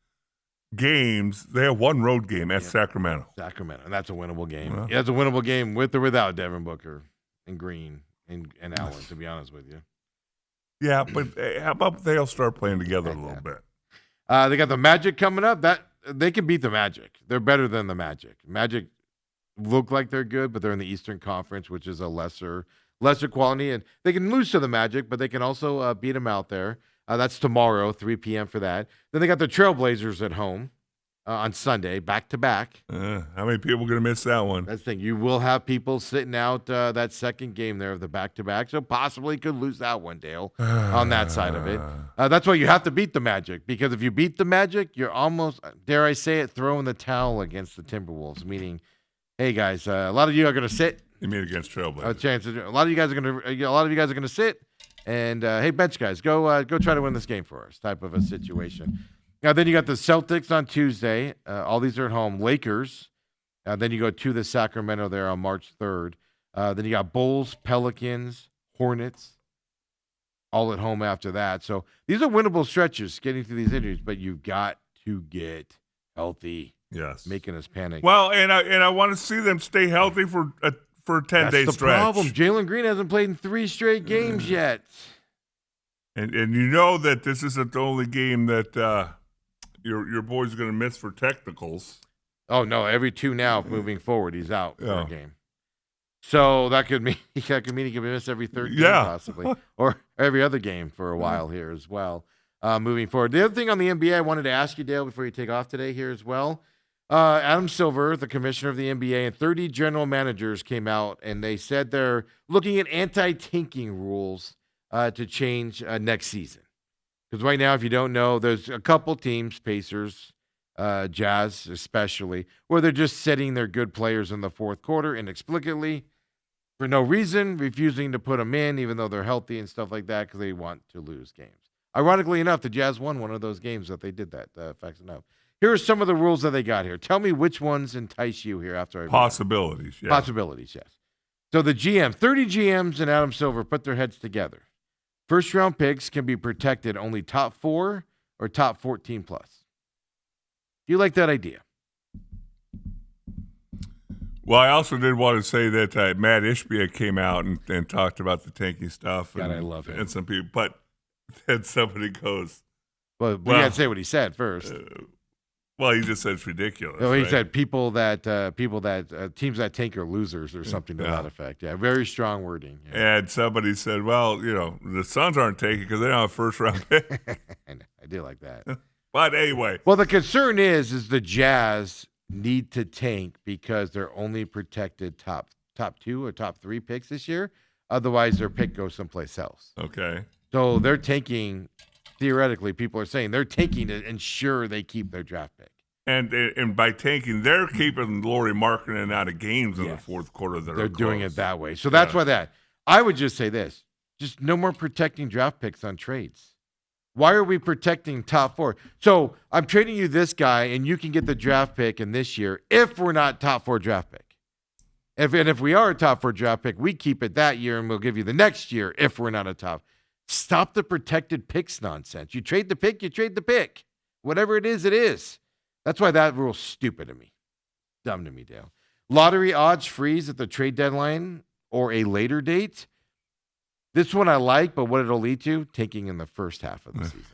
games, they have one road game at Sacramento. Sacramento, and that's a winnable game. Well. Yeah, that's a winnable game with or without Devin Booker and Green and Allen, to be honest with you. Yeah, but how about they'll start playing together a little bit? They got the Magic coming up. That they can beat the Magic. They're better than the Magic. Magic look like they're good, but they're in the Eastern Conference, which is a lesser quality, and they can lose to the Magic, but they can also beat them out there. That's tomorrow, 3 p.m. for that. Then they got the Trailblazers at home on Sunday, back-to-back. How many people are going to miss that one? That's the thing. You will have people sitting out that second game there of the back-to-back, so possibly could lose that one, Dale, on that side of it. That's why you have to beat the Magic, because if you beat the Magic, you're almost, dare I say it, throwing the towel against the Timberwolves, meaning, hey, guys, a lot of you are going to sit. You mean against Trailblazers? A lot of you guys are going to sit. And, hey, bench guys, go try to win this game for us type of a situation. Now, then you got the Celtics on Tuesday. All these are at home. Lakers. Then you go to the Sacramento there on March 3rd. Then you got Bulls, Pelicans, Hornets, all at home after that. So these are winnable stretches getting through these injuries, but you've got to get healthy. Yes. Making us panic. Well, and I want to see them stay healthy for a 10-day stretch. That's the problem. Jalen Green hasn't played in 3 straight games yet. And you know that this isn't the only game that your boy's going to miss for technicals. Oh, no. Every 2 now moving forward, he's out for a game. So that could mean he could miss every third game possibly. Or every other game for a while here as well moving forward. The other thing on the NBA I wanted to ask you, Dale, before you take off today here as well, Adam Silver, the commissioner of the NBA, and 30 general managers came out, and they said they're looking at anti-tanking rules to change next season. Because right now, if you don't know, there's a couple teams, Pacers, Jazz especially, where they're just sitting their good players in the fourth quarter inexplicably for no reason, refusing to put them in, even though they're healthy and stuff like that, because they want to lose games. Ironically enough, the Jazz won one of those games that they did that, facts enough. Here are some of the rules that they got here. Tell me which ones entice you here after I read Possibilities, them. Possibilities, yes. So the 30 GMs and Adam Silver put their heads together. First-round picks can be protected only top 4 or top 14 plus. Do you like that idea? Well, I also did want to say that Matt Ishbia came out and talked about the tanking stuff. God, I love him. And some people, but then somebody goes, well, we got to say what he said first. Well, he just said it's ridiculous. No, he right? said teams that tank are losers or something to that effect. Yeah, very strong wording. Yeah. And somebody said, well, the Suns aren't tanking because they don't have a first-round pick. I do like that. But anyway. Well, the concern is the Jazz need to tank because they're only protected top 2 or top 3 picks this year. Otherwise, their pick goes someplace else. Okay. So they're tanking. Theoretically, people are saying they're tanking to ensure they keep their draft pick. And by tanking, they're keeping Lauri Markkanen out of games in the fourth quarter. They're doing it that way. So that's why I would just say this. Just no more protecting draft picks on trades. Why are we protecting top 4? So I'm trading you this guy, and you can get the draft pick in this year if we're not top 4 draft pick. If we are a top 4 draft pick, we keep it that year, and we'll give you the next year if we're not a top. Stop the protected picks nonsense. You trade the pick, you trade the pick. Whatever it is, it is. That's why that rule's stupid to me. Dumb to me, Dale. Lottery odds freeze at the trade deadline or a later date. This one I like, but what it'll lead to, tanking in the first half of the season.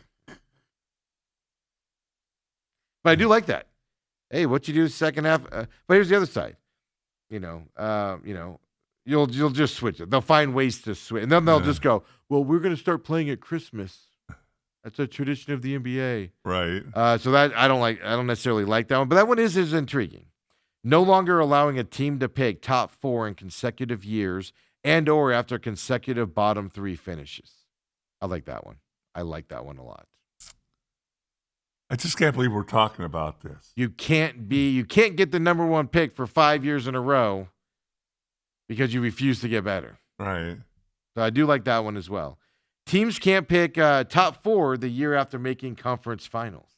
But I do like that. Hey, what you do second half? But here's the other side. You'll just switch it. They'll find ways to switch, and then they'll just go, well, we're going to start playing at Christmas. That's a tradition of the NBA. Right. So that I don't necessarily like that one, but that one is intriguing. No longer allowing a team to pick top 4 in consecutive years and or after consecutive bottom 3 finishes. I like that one. I like that one a lot. I just can't believe we're talking about this. You can't get the number 1 pick for 5 years in a row because you refuse to get better. Right. So I do like that one as well. Teams can't pick top 4 the year after making conference finals.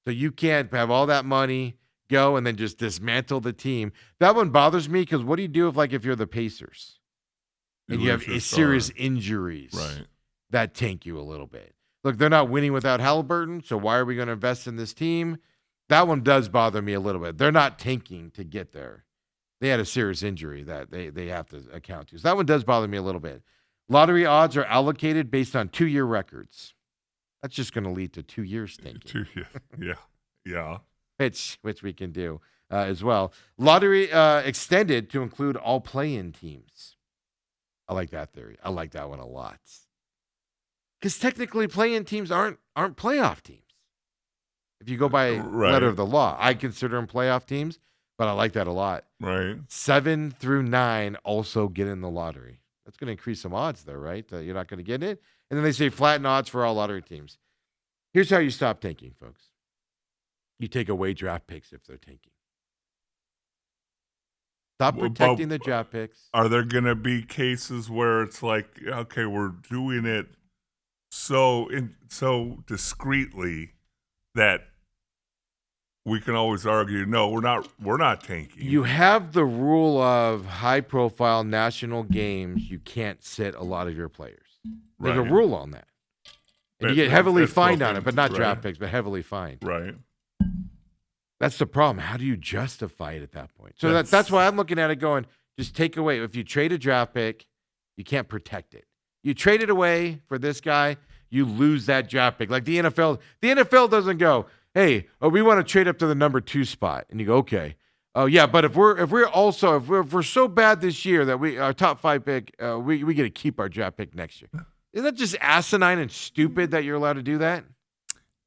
So you can't have all that money, go, and then just dismantle the team. That one bothers me because what do you do if you're the Pacers and you have serious injuries that tank you a little bit? Look, they're not winning without Halliburton, so why are we going to invest in this team? That one does bother me a little bit. They're not tanking to get there. They had a serious injury that they have to account to. So that one does bother me a little bit. Lottery odds are allocated based on 2-year records. That's just going to lead to 2 years tanking. Yeah. Which we can do as well. Lottery extended to include all play-in teams. I like that theory. I like that one a lot. Because technically, play-in teams aren't playoff teams. If you go by letter of the law, I consider them playoff teams, but I like that a lot. Right. 7 through 9 also get in the lottery. That's going to increase some odds there, right? You're not going to get it. And then they say flatten odds for all lottery teams. Here's how you stop tanking, folks. You take away draft picks if they're tanking. Stop protecting the draft picks. Are there going to be cases where it's like, okay, we're doing it so discreetly that we can always argue, no, we're not tanking. You have the rule of high-profile national games. You can't sit a lot of your players. There's a rule on that. And you get heavily fined on it, but not draft picks, but heavily fined. Right. That's the problem. How do you justify it at that point? So that's why I'm looking at it going, just take away. If you trade a draft pick, you can't protect it. You trade it away for this guy, you lose that draft pick. Like the NFL. The NFL doesn't go, hey, we want to trade up to the number 2 spot. And you go, okay. Oh, yeah, but if we're so bad this year that our top 5 pick, we get to keep our draft pick next year. Isn't that just asinine and stupid that you're allowed to do that?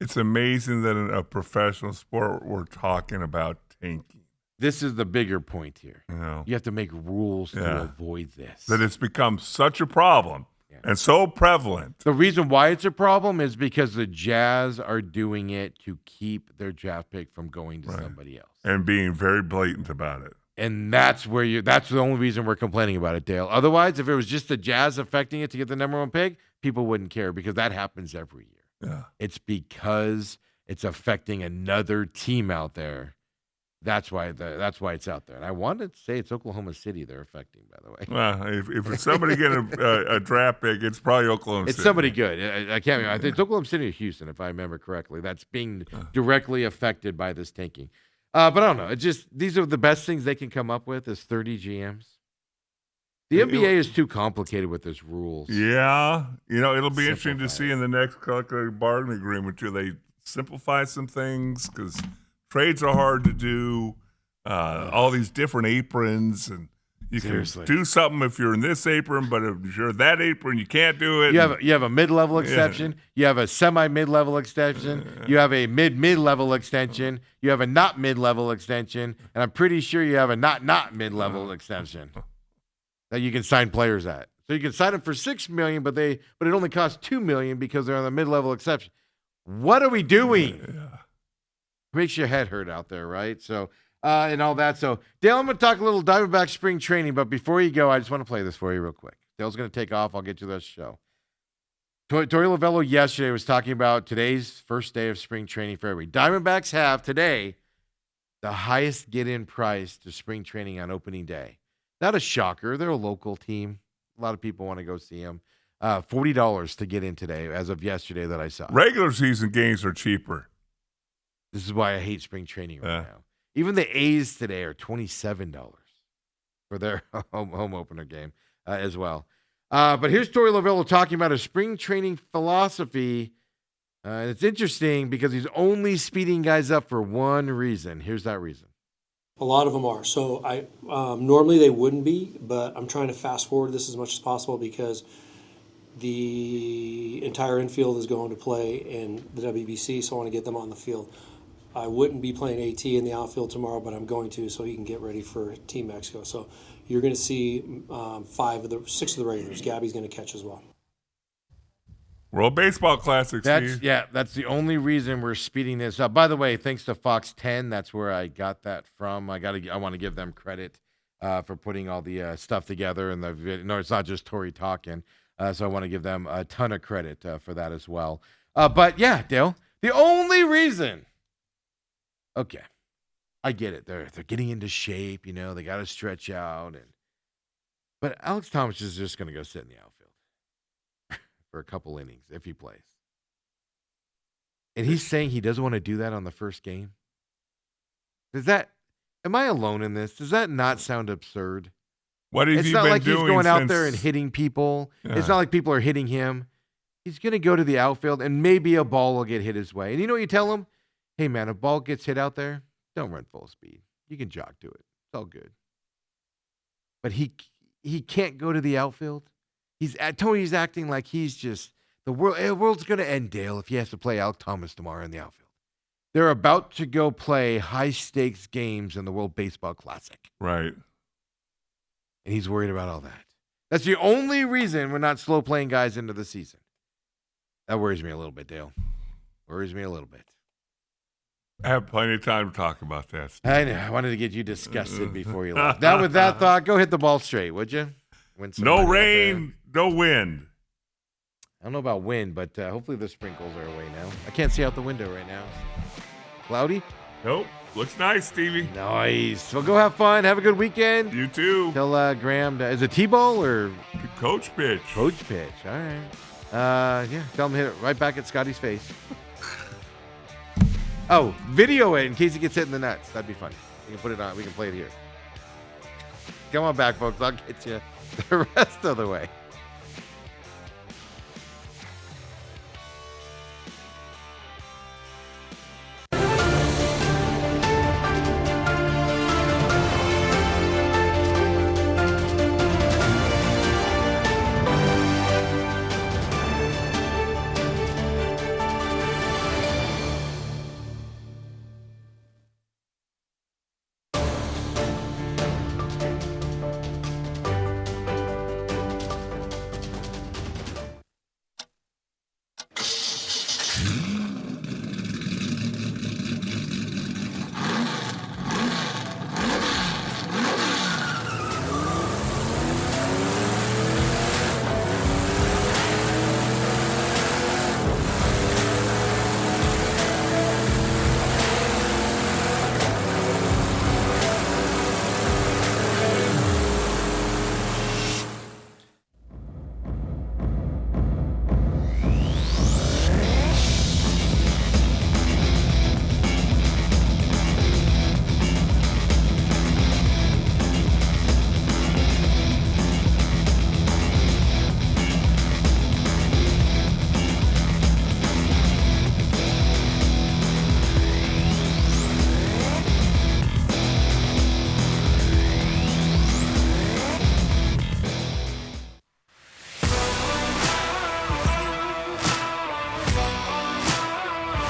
It's amazing that in a professional sport we're talking about tanking. This is the bigger point here. You know? You have to make rules to avoid this. That it's become such a problem and so prevalent. The reason why it's a problem is because the Jazz are doing it to keep their draft pick from going to somebody else. And being very blatant about it. And that's the only reason we're complaining about it, Dale. Otherwise, if it was just the Jazz affecting it to get the number 1 pick, people wouldn't care because that happens every year. Yeah. It's because it's affecting another team out there. That's why it's out there. And I wanted to say it's Oklahoma City they're affecting, by the way. Well, if it's somebody getting a draft pick, it's probably Oklahoma City. It's somebody good. I can't remember. I think it's Oklahoma City or Houston, if I remember correctly. That's being directly affected by this tanking. But I don't know. It's just these are the best things they can come up with is 30 GMs. The NBA is too complicated with its rules. Yeah. It'll be interesting to see in the next collective bargaining agreement, do they simplify some things? Because trades are hard to do. All these different aprons, and you can do something if you're in this apron, but if you're that apron, you can't do it. You have a mid-level exception. You have a semi-mid-level extension. You have a mid-level extension. You have a not mid-level extension, and I'm pretty sure you have a not mid-level extension that you can sign players at. So you can sign them for $6 million, but it only costs $2 million because they're on the mid-level exception. What are we doing? Yeah. Makes your head hurt out there, right? So, and all that. So, Dale, I'm going to talk a little Diamondback spring training, but before you go, I just want to play this for you real quick. Dale's going to take off. I'll get to the show. Tori Lavello yesterday was talking about today's first day of spring training for everybody. Diamondbacks have today the highest get-in price to spring training on opening day. Not a shocker. They're a local team. A lot of people want to go see them. $40 to get in today as of yesterday that I saw. Regular season games are cheaper. This is why I hate spring training right now. Even the A's today are $27 for their home opener game as well. But here's Tori Lavello talking about a spring training philosophy And it's interesting because he's only speeding guys up for one reason. Here's that reason. A lot of them are. So I normally they wouldn't be, but I'm trying to fast forward this as much as possible because the entire infield is going to play in the WBC, so I want to get them on the field. I wouldn't be playing AT in the outfield tomorrow, but I'm going to, so he can get ready for Team Mexico. So you're going to see 6 of the regulars. Gabby's going to catch as well. World Baseball Classic, Steve. That's the only reason we're speeding this up. By the way, thanks to Fox 10, that's where I got that from. I want to give them credit for putting all the stuff together and the video. No, it's not just Tori talking. So I want to give them a ton of credit for that as well. But yeah, Dale, the only reason. Okay, I get it. They're getting into shape. They got to stretch out, but Alex Thomas is just going to go sit in the outfield for a couple innings if he plays. And he's saying he doesn't want to do that on the first game. Am I alone in this? Does that not sound absurd? What has It's he not been like he's doing going out since- there and hitting people. Yeah. It's not like people are hitting him. He's going to go to the outfield and maybe a ball will get hit his way. And you know what you tell him? Hey, man, a ball gets hit out there, don't run full speed. You can jog to it. It's all good. But he can't go to the outfield. Tony's acting like he's just the world's going to end, Dale, if he has to play Alek Thomas tomorrow in the outfield. They're about to go play high-stakes games in the World Baseball Classic. Right. And he's worried about all that. That's the only reason we're not slow playing guys into the season. That worries me a little bit, Dale. Worries me a little bit. I have plenty of time to talk about that. I know. I wanted to get you disgusted before you left. Now with that thought, go hit the ball straight, would you? Win some No money out rain, no wind. there. I don't know about wind, but hopefully the sprinkles are away now. I can't see out the window right now. Cloudy? Nope. Looks nice, Stevie. Nice. Well, go have fun. Have a good weekend. You too. Tell Graham, is it T-ball or Coach pitch. coach pitch? All right. Yeah, tell him to hit it right back at Scotty's face. Oh, video it in case he gets hit in the nuts. That'd be funny. We can put it on. We can play it here. Come on back, folks. I'll get you the rest of the way.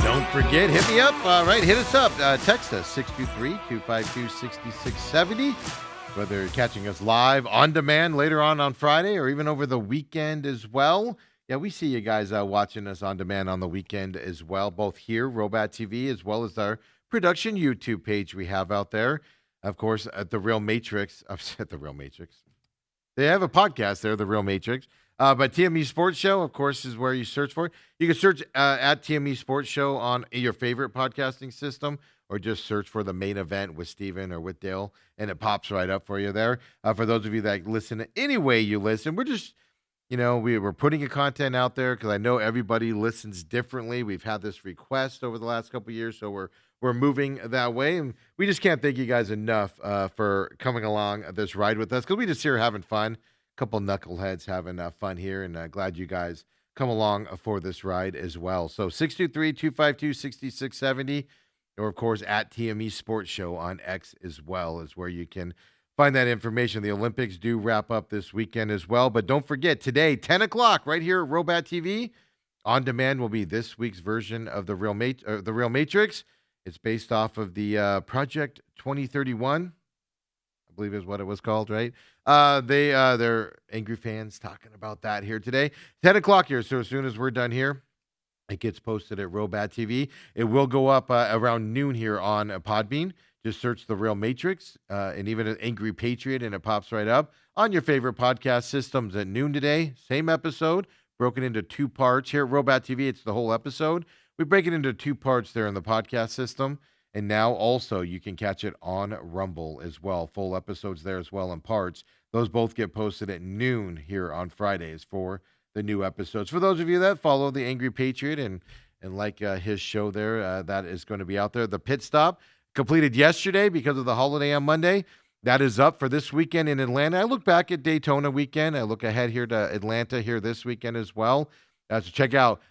Don't forget, hit me up. Hit us up. Text us, 623-252-6670. Whether you're catching us live, on demand, later on Friday, or even over the weekend as well. Yeah, we see you guys watching us on demand on the weekend as well, both here, Robat TV, as well as our production YouTube page we have out there. Of course, at The Real Matrix. At The Real Matrix. They have a podcast there, The Real Matrix. But TME Sports Show, of course, is where you search for it. You can search at TME Sports Show on your favorite podcasting system, or just search for The Main Event with Steven or with Dale, and it pops right up for you there. For those of you that listen any way you listen, we're just, we're putting a content out there because I know everybody listens differently. We've had this request over the last couple of years, so we're moving that way. And we just can't thank you guys enough for coming along this ride with us, because we just here having fun. Couple knuckleheads having fun here, and glad you guys come along for this ride as well. So 623-252-6670, or of course at TME Sports Show on X as well is where you can find that information. The Olympics do wrap up this weekend as well, but don't forget today, 10 o'clock, right here at Robat TV. On demand will be this week's version of the Real Matrix. It's based off of the Project 2031, I believe is what it was called, right? They're angry fans talking about that here today. 10 o'clock here, so as soon as we're done here, it gets posted at Robat TV. It will go up around noon here on Podbean. Just search The Real Matrix and even an Angry Patriot, and it pops right up on your favorite podcast systems at noon today. Same episode, broken into 2 parts. Here at Robat TV, it's the whole episode. We break it into 2 parts there in the podcast system. And now also you can catch it on Rumble as well. Full episodes there as well in parts. Those both get posted at noon here on Fridays for the new episodes. For those of you that follow the Angry Patriot and like his show there, that is going to be out there. The Pit Stop completed yesterday because of the holiday on Monday. That is up for this weekend in Atlanta. I look back at Daytona weekend. I look ahead here to Atlanta here this weekend as well. So check out.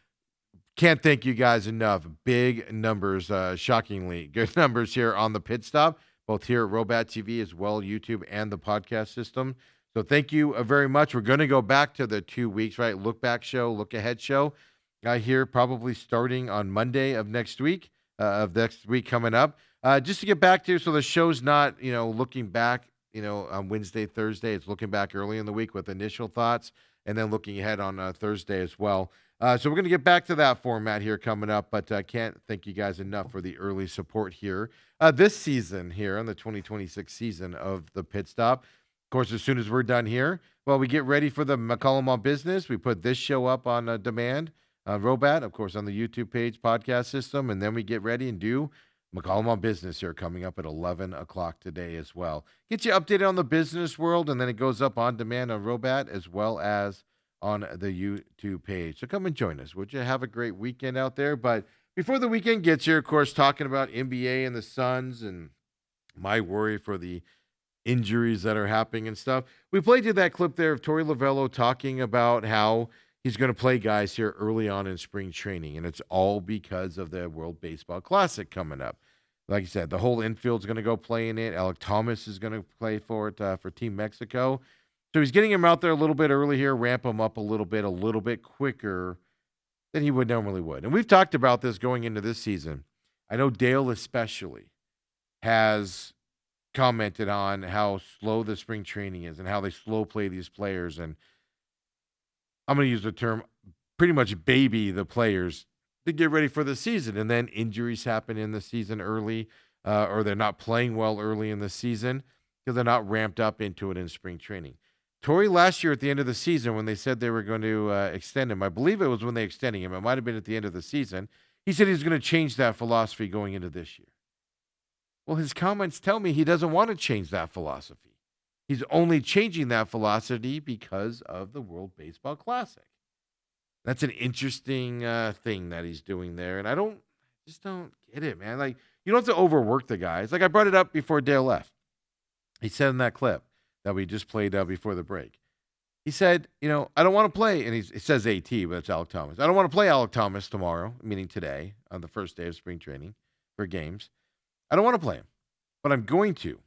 Can't thank you guys enough. Big numbers, shockingly good numbers here on the Pit Stop, both here at Robat TV as well, YouTube and the podcast system. So thank you very much. We're going to go back to the 2 weeks, right? Look back show, look ahead show. Here probably starting on Monday of next week coming up. Just to get back to, so the show's not, looking back, on Wednesday, Thursday. It's looking back early in the week with initial thoughts and then looking ahead on Thursday as well. So we're going to get back to that format here coming up, but I can't thank you guys enough for the early support here this season here on the 2026 season of the Pit Stop. Of course, as soon as we're done here, well, we get ready for the McCollum on Business. We put this show up on demand, Robat, of course, on the YouTube page, podcast system, and then we get ready and do McCollum on Business here coming up at 11 o'clock today as well. Get you updated on the business world, and then it goes up on demand on Robat as well as on the YouTube page. So come and join us. Would you have a great weekend out there? But before the weekend gets here, of course, talking about NBA and the Suns and my worry for the injuries that are happening and stuff. We played you that clip there of Torey Lovullo talking about how he's going to play guys here early on in spring training, and it's all because of the World Baseball Classic coming up. Like I said, the whole infield's going to go play in it. Alek Thomas is going to play for it for Team Mexico. So he's getting him out there a little bit early here, ramp him up a little bit quicker than he would normally would. And we've talked about this going into this season. I know Dale especially has commented on how slow the spring training is and how they slow play these players. And I'm going to use the term pretty much baby the players to get ready for the season. And then injuries happen in the season early, or they're not playing well early in the season because they're not ramped up into it in spring training. Torey last year at the end of the season when they said they were going to extend him, I believe it was when they extended him. It might have been at the end of the season. He said he's going to change that philosophy going into this year. Well, his comments tell me he doesn't want to change that philosophy. He's only changing that philosophy because of the World Baseball Classic. That's an interesting thing that he's doing there. And I just don't get it, man. Like, you don't have to overwork the guys. Like I brought it up before Dale left. He said in that clip that we just played before the break. He said, I don't want to play, and he says AT, but it's Alek Thomas. I don't want to play Alek Thomas tomorrow, meaning today, on the first day of spring training for games. I don't want to play him, but I'm going to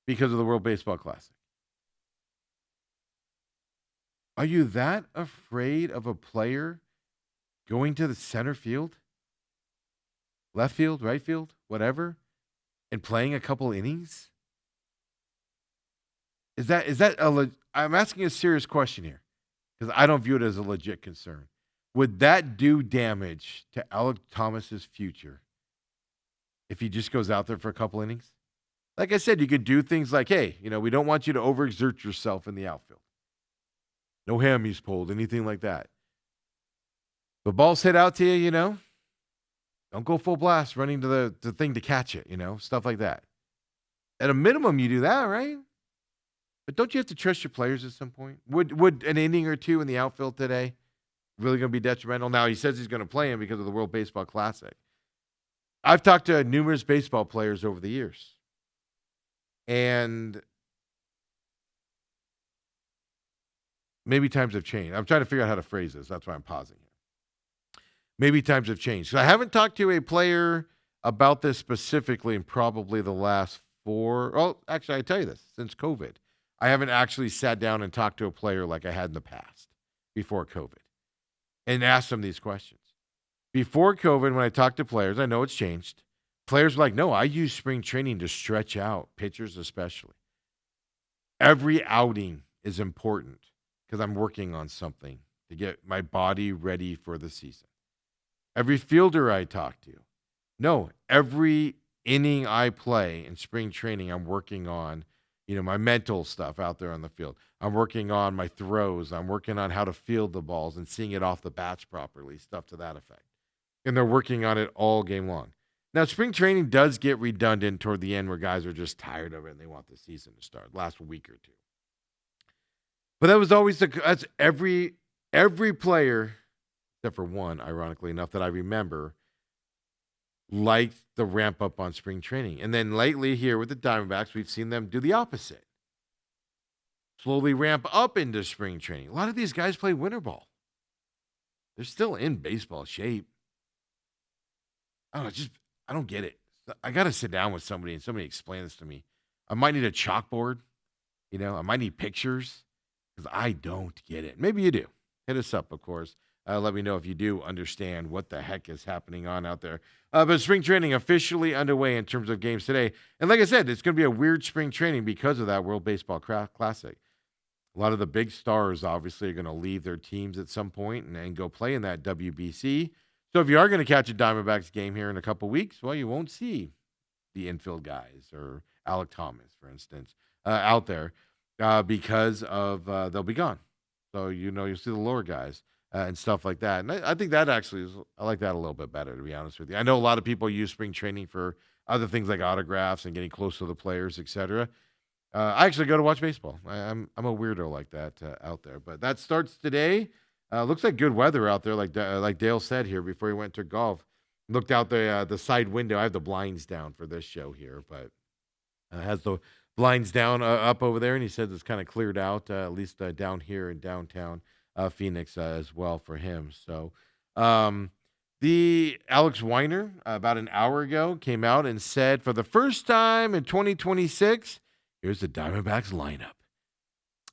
because of the World Baseball Classic. Are you that afraid of a player going to the center field, left field, right field, whatever, and playing a couple innings? Is that I'm asking a serious question here because I don't view it as a legit concern. Would that do damage to Alek Thomas's future if he just goes out there for a couple innings? Like I said, you could do things like, hey, we don't want you to overexert yourself in the outfield. No hammies pulled, anything like that. But balls hit out to you, don't go full blast running to the thing to catch it, stuff like that. At a minimum, you do that, right? But don't you have to trust your players at some point? Would an inning or two in the outfield today really going to be detrimental? Now, he says he's going to play him because of the World Baseball Classic. I've talked to numerous baseball players over the years. And maybe times have changed. I'm trying to figure out how to phrase this. That's why I'm pausing here. maybe times have changed. So I haven't talked to a player about this specifically in probably the last actually, I tell you this, since COVID. I haven't actually sat down and talked to a player like I had in the past before COVID and asked them these questions. Before COVID, when I talked to players, I know it's changed. Players were like, no, I use spring training to stretch out, pitchers especially. Every outing is important because I'm working on something to get my body ready for the season. Every fielder I talk to, no, every inning I play in spring training, I'm working on, my mental stuff out there on the field. I'm working on my throws. I'm working on how to field the balls and seeing it off the bats properly, stuff to that effect. And they're working on it all game long. Now, spring training does get redundant toward the end where guys are just tired of it and they want the season to start, last week or two. But that was always that's every player, except for one, ironically enough, that I remember, liked the ramp up on spring training. And then lately here with the Diamondbacks, we've seen them do the opposite. Slowly ramp up into spring training. A lot of these guys play winter ball. They're still in baseball shape. I don't get it. I got to sit down with somebody and somebody explain this to me. I might need a chalkboard. I might need pictures because I don't get it. Maybe you do. Hit us up, of course. Let me know if you do understand what the heck is happening on out there. But spring training officially underway in terms of games today. And like I said, it's going to be a weird spring training because of that World Baseball Classic. A lot of the big stars, obviously, are going to leave their teams at some point and go play in that WBC. So if you are going to catch a Diamondbacks game here in a couple weeks, well, you won't see the infield guys or Alek Thomas, for instance, out there because of they'll be gone. So, you'll see the lower guys. And stuff like that. And I think that actually I like that a little bit better, to be honest with you. I know a lot of people use spring training for other things like autographs and getting close to the players, etc. I actually go to watch baseball. I'm a weirdo like that out there. But that starts today. Looks like good weather out there, like Dale said here before he went to golf. Looked out the side window. I have the blinds down for this show here, but has the blinds down up over there. And he says it's kind of cleared out, at least down here in downtown Phoenix as well for him. So the Alex Weiner about an hour ago came out and said for the first time in 2026, here's the Diamondbacks lineup.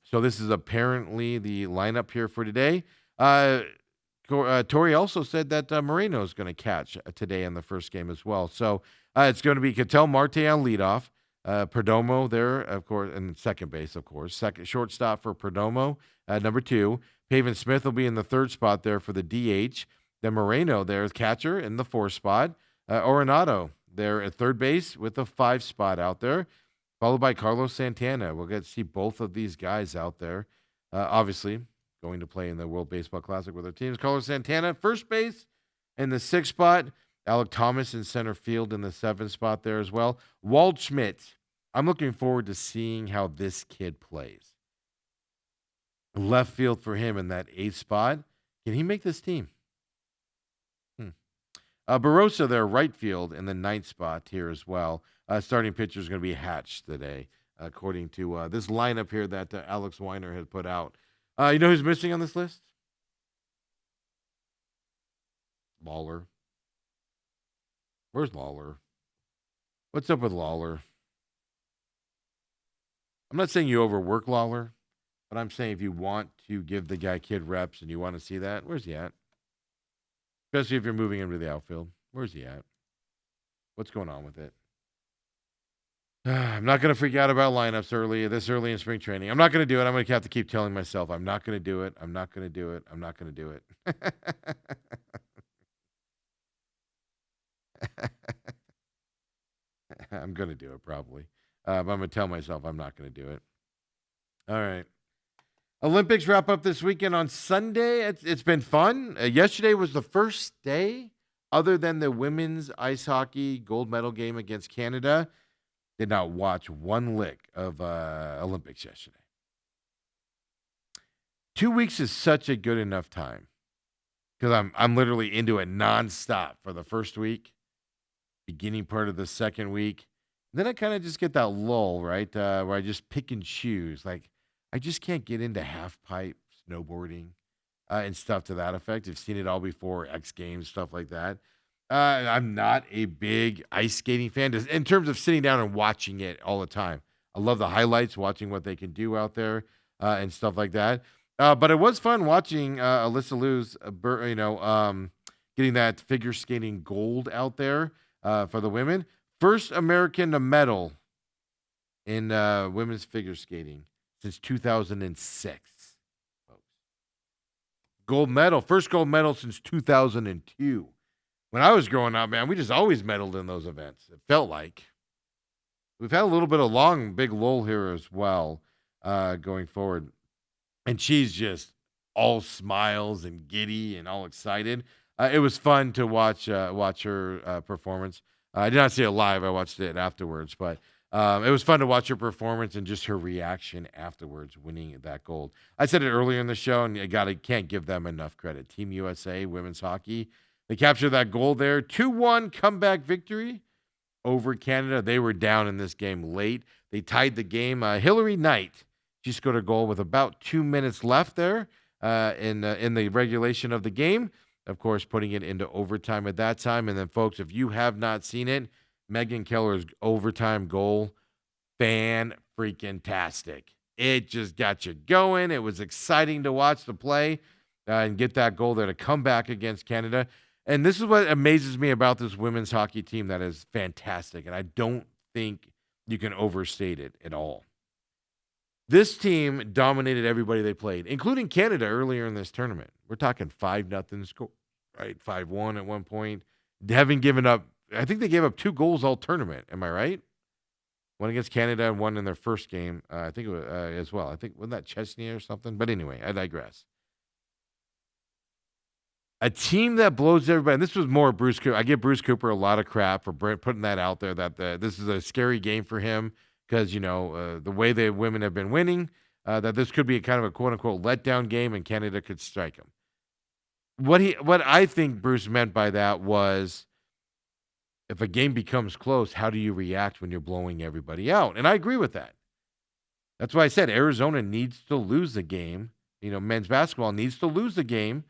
So this is apparently the lineup here for today. Torey also said that Moreno is going to catch today in the first game as well. So it's going to be Ketel Marte on leadoff. Perdomo there, of course, and second base, of course. Second shortstop for Perdomo, number 2. Pavin Smith will be in the third spot there for the DH. Then Moreno there, catcher, in the 4th spot. Arenado there at third base with the 5 spot out there, followed by Carlos Santana. We'll get to see both of these guys out there, obviously going to play in the World Baseball Classic with their teams. Carlos Santana at first base in the 6th spot. Alek Thomas in center field in the 7th spot there as well. Waldschmidt, I'm looking forward to seeing how this kid plays. Left field for him in that 8th spot. Can he make this team? Barossa there, right field in the 9th spot here as well. Starting pitcher is going to be Hatch today, according to this lineup here that Alex Weiner had put out. You know who's missing on this list? Lawler. Where's Lawler? What's up with Lawler? I'm not saying you overwork Lawler, but I'm saying if you want to give the guy kid reps and you want to see that, where's he at? Especially if you're moving him to the outfield. Where's he at? What's going on with it? I'm not going to freak out about lineups this early in spring training. I'm not going to do it. I'm going to have to keep telling myself I'm not going to do it. I'm not going to do it. I'm not going to do it. I'm going to do it probably. But I'm going to tell myself I'm not going to do it. All right. Olympics wrap up this weekend on Sunday. It's been fun. Yesterday was the first day, other than the women's ice hockey gold medal game against Canada. Did not watch one lick of Olympics yesterday. 2 weeks is such a good enough time because I'm literally into it nonstop for the first week, beginning part of the second week. Then I kind of just get that lull, right, where I just pick and choose. Like, I just can't get into half pipe snowboarding. and stuff to that effect. I've seen it all before, X Games, stuff like that. I'm not a big ice skating fan in terms of sitting down and watching it all the time. I love the highlights, watching what they can do out there and stuff like that. But it was fun watching Alyssa Lewis, getting that figure skating gold out there for the women. First American to medal in women's figure skating since 2006. Folks. Gold medal, first gold medal since 2002. When I was growing up, man, we just always medaled in those events. It felt like. We've had a little bit of big lull here as well going forward. And she's just all smiles and giddy and all excited. It was fun to watch her performance. I did not see it live. I watched it afterwards. But it was fun to watch her performance and just her reaction afterwards, winning that gold. I said it earlier in the show, and can't give them enough credit. Team USA, women's hockey, they captured that gold there. 2-1 comeback victory over Canada. They were down in this game late. They tied the game. Hillary Knight, she scored a goal with about 2 minutes left there in the regulation of the game. Of course, putting it into overtime at that time. And then, folks, if you have not seen it, Megan Keller's overtime goal, fan-freaking-tastic. It just got you going. It was exciting to watch the play and get that goal there to come back against Canada. And this is what amazes me about this women's hockey team that is fantastic. And I don't think you can overstate it at all. This team dominated everybody they played, including Canada earlier in this tournament. We're talking 5-0 score, right? 5-1 at one point. They haven't given up. I think they gave up 2 goals all tournament. Am I right? One against Canada and one in their first game. I think it was as well. I think, wasn't that Chesney or something? But anyway, I digress. A team that blows everybody. And this was more Bruce Cooper. I give Bruce Cooper a lot of crap for putting that out there, that this is a scary game for him because, the way the women have been winning, that this could be a kind of a quote-unquote letdown game and Canada could strike him. What I think Bruce meant by that was, if a game becomes close, how do you react when you're blowing everybody out? And I agree with that. That's why I said Arizona needs to lose the game. Men's basketball needs to lose the game,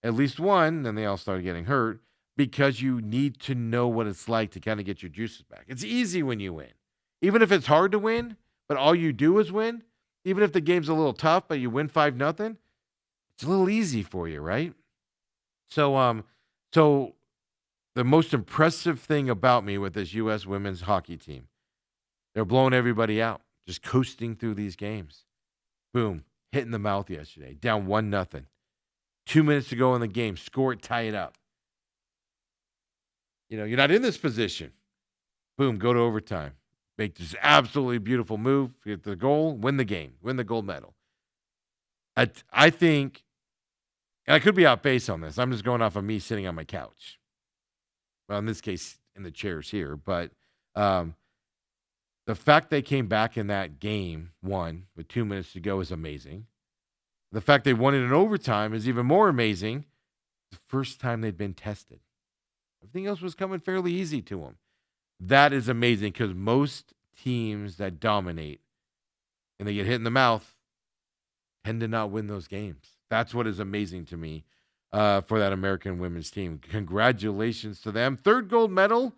at least one, then they all started getting hurt, because you need to know what it's like to kind of get your juices back. It's easy when you win. Even if it's hard to win, but all you do is win, even if the game's a little tough, but you win 5-0, it's a little easy for you, right? So the most impressive thing about me with this U.S. women's hockey team, they're blowing everybody out, just coasting through these games. Boom, hit in the mouth yesterday, down 1-0. 2 minutes to go in the game, score it, tie it up. You're not in this position. Boom, go to overtime. Make this absolutely beautiful move, get the goal, win the game, win the gold medal. I think, and I could be out base on this. I'm just going off of me sitting on my couch. Well, in this case, in the chairs here. But the fact they came back in that game, won, with 2 minutes to go is amazing. The fact they won it in overtime is even more amazing. The first time they'd been tested. Everything else was coming fairly easy to them. That is amazing because most teams that dominate and they get hit in the mouth tend to not win those games. That's what is amazing to me for that American women's team. Congratulations to them. 3rd gold medal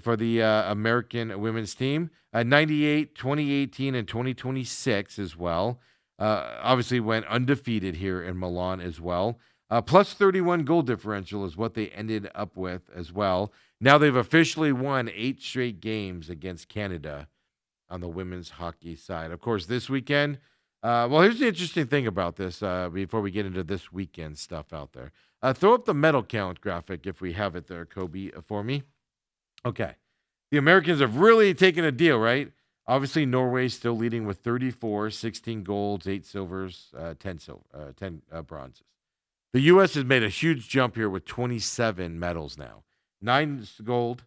for the American women's team. 98, 2018, and 2026 as well. Obviously went undefeated here in Milan as well. Plus 31 goal differential is what they ended up with as well. Now they've officially won 8 straight games against Canada on the women's hockey side. Of course, this weekend, here's the interesting thing about this before we get into this weekend stuff out there. Throw up the medal count graphic if we have it there, Kobe, for me. Okay. The Americans have really taken a deal, right? Obviously, Norway's still leading with 34, 16 golds, 8 silvers, 10 bronzes. The U.S. has made a huge jump here with 27 medals now. 9 gold,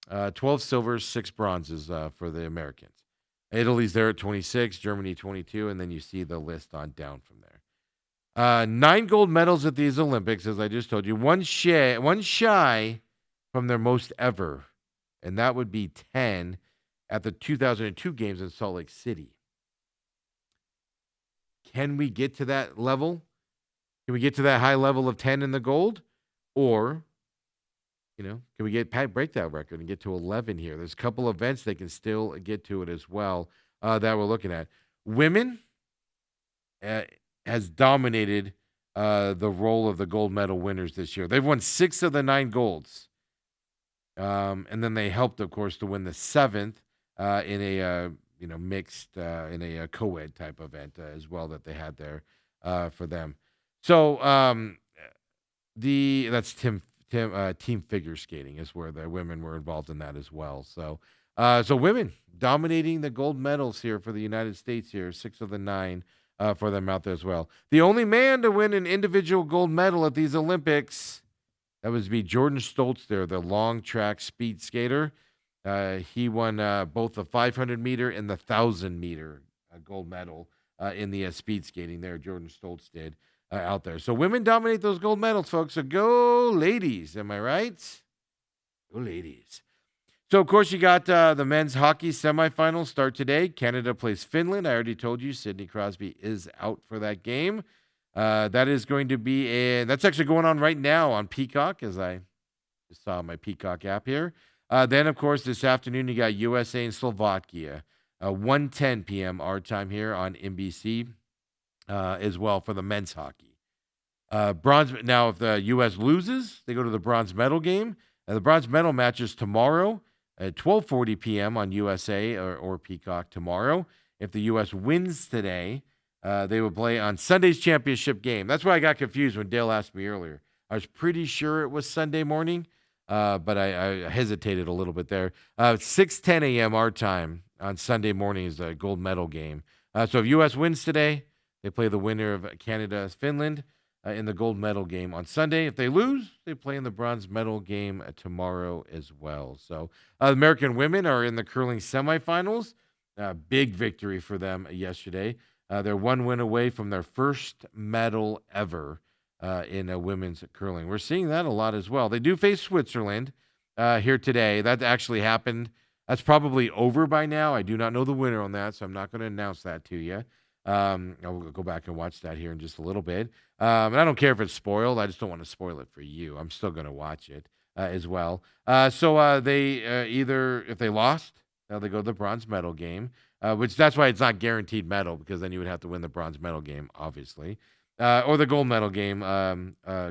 12 silvers, 6 bronzes for the Americans. Italy's there at 26, Germany 22, and then you see the list on down from there. 9 gold medals at these Olympics, as I just told you. One shy from their most ever, and that would be 10 at the 2002 games in Salt Lake City. Can we get to that level? Can we get to that high level of 10 in the gold? Or, can we break that record and get to 11 here? There's a couple events they can still get to it as well that we're looking at. Women has dominated the role of the gold medal winners this year. They've won 6 of the 9 golds. And then they helped, of course, to win the 7th in a mixed in a co-ed type event as well that they had there for them. So that's team figure skating is where the women were involved in that as well. So women dominating the gold medals here for the United States here, 6 of the 9 for them out there as well. The only man to win an individual gold medal at these Olympics, that was be Jordan Stoltz there, the long track speed skater. He won both the 500 meter and the 1,000 meter gold medal in the speed skating there. Jordan Stoltz did out there. So women dominate those gold medals, folks. So go ladies. Am I right? Go ladies. So, of course, you got the men's hockey semifinals start today. Canada plays Finland. I already told you Sidney Crosby is out for that game. That is going to be that's actually going on right now on Peacock, as I just saw my Peacock app here. Then, of course, this afternoon you got USA and Slovakia, 1:10 p.m. our time here on NBC as well for the men's hockey. Bronze. Now, if the U.S. loses, they go to the bronze medal game. The bronze medal match is tomorrow at 12:40 p.m. on USA or Peacock tomorrow. If the U.S. wins today, they will play on Sunday's championship game. That's why I got confused when Dale asked me earlier. I was pretty sure it was Sunday morning, but I hesitated a little bit there. 6:10 a.m. our time on Sunday morning is the gold medal game. So if U.S. wins today, they play the winner of Canada-Finland in the gold medal game on Sunday. If they lose, they play in the bronze medal game tomorrow as well. So American women are in the curling semifinals. Big victory for them yesterday. They're 1 win away from their first medal ever in women's curling. We're seeing that a lot as well. They do face Switzerland here today. That actually happened. That's probably over by now. I do not know the winner on that, so I'm not going to announce that to you. I'll go back and watch that here in just a little bit. And I don't care if it's spoiled. I just don't want to spoil it for you. I'm still going to watch it as well. So they either, if they lost, they go to the bronze medal game, which that's why it's not guaranteed medal, because then you would have to win the bronze medal game, obviously, or the gold medal game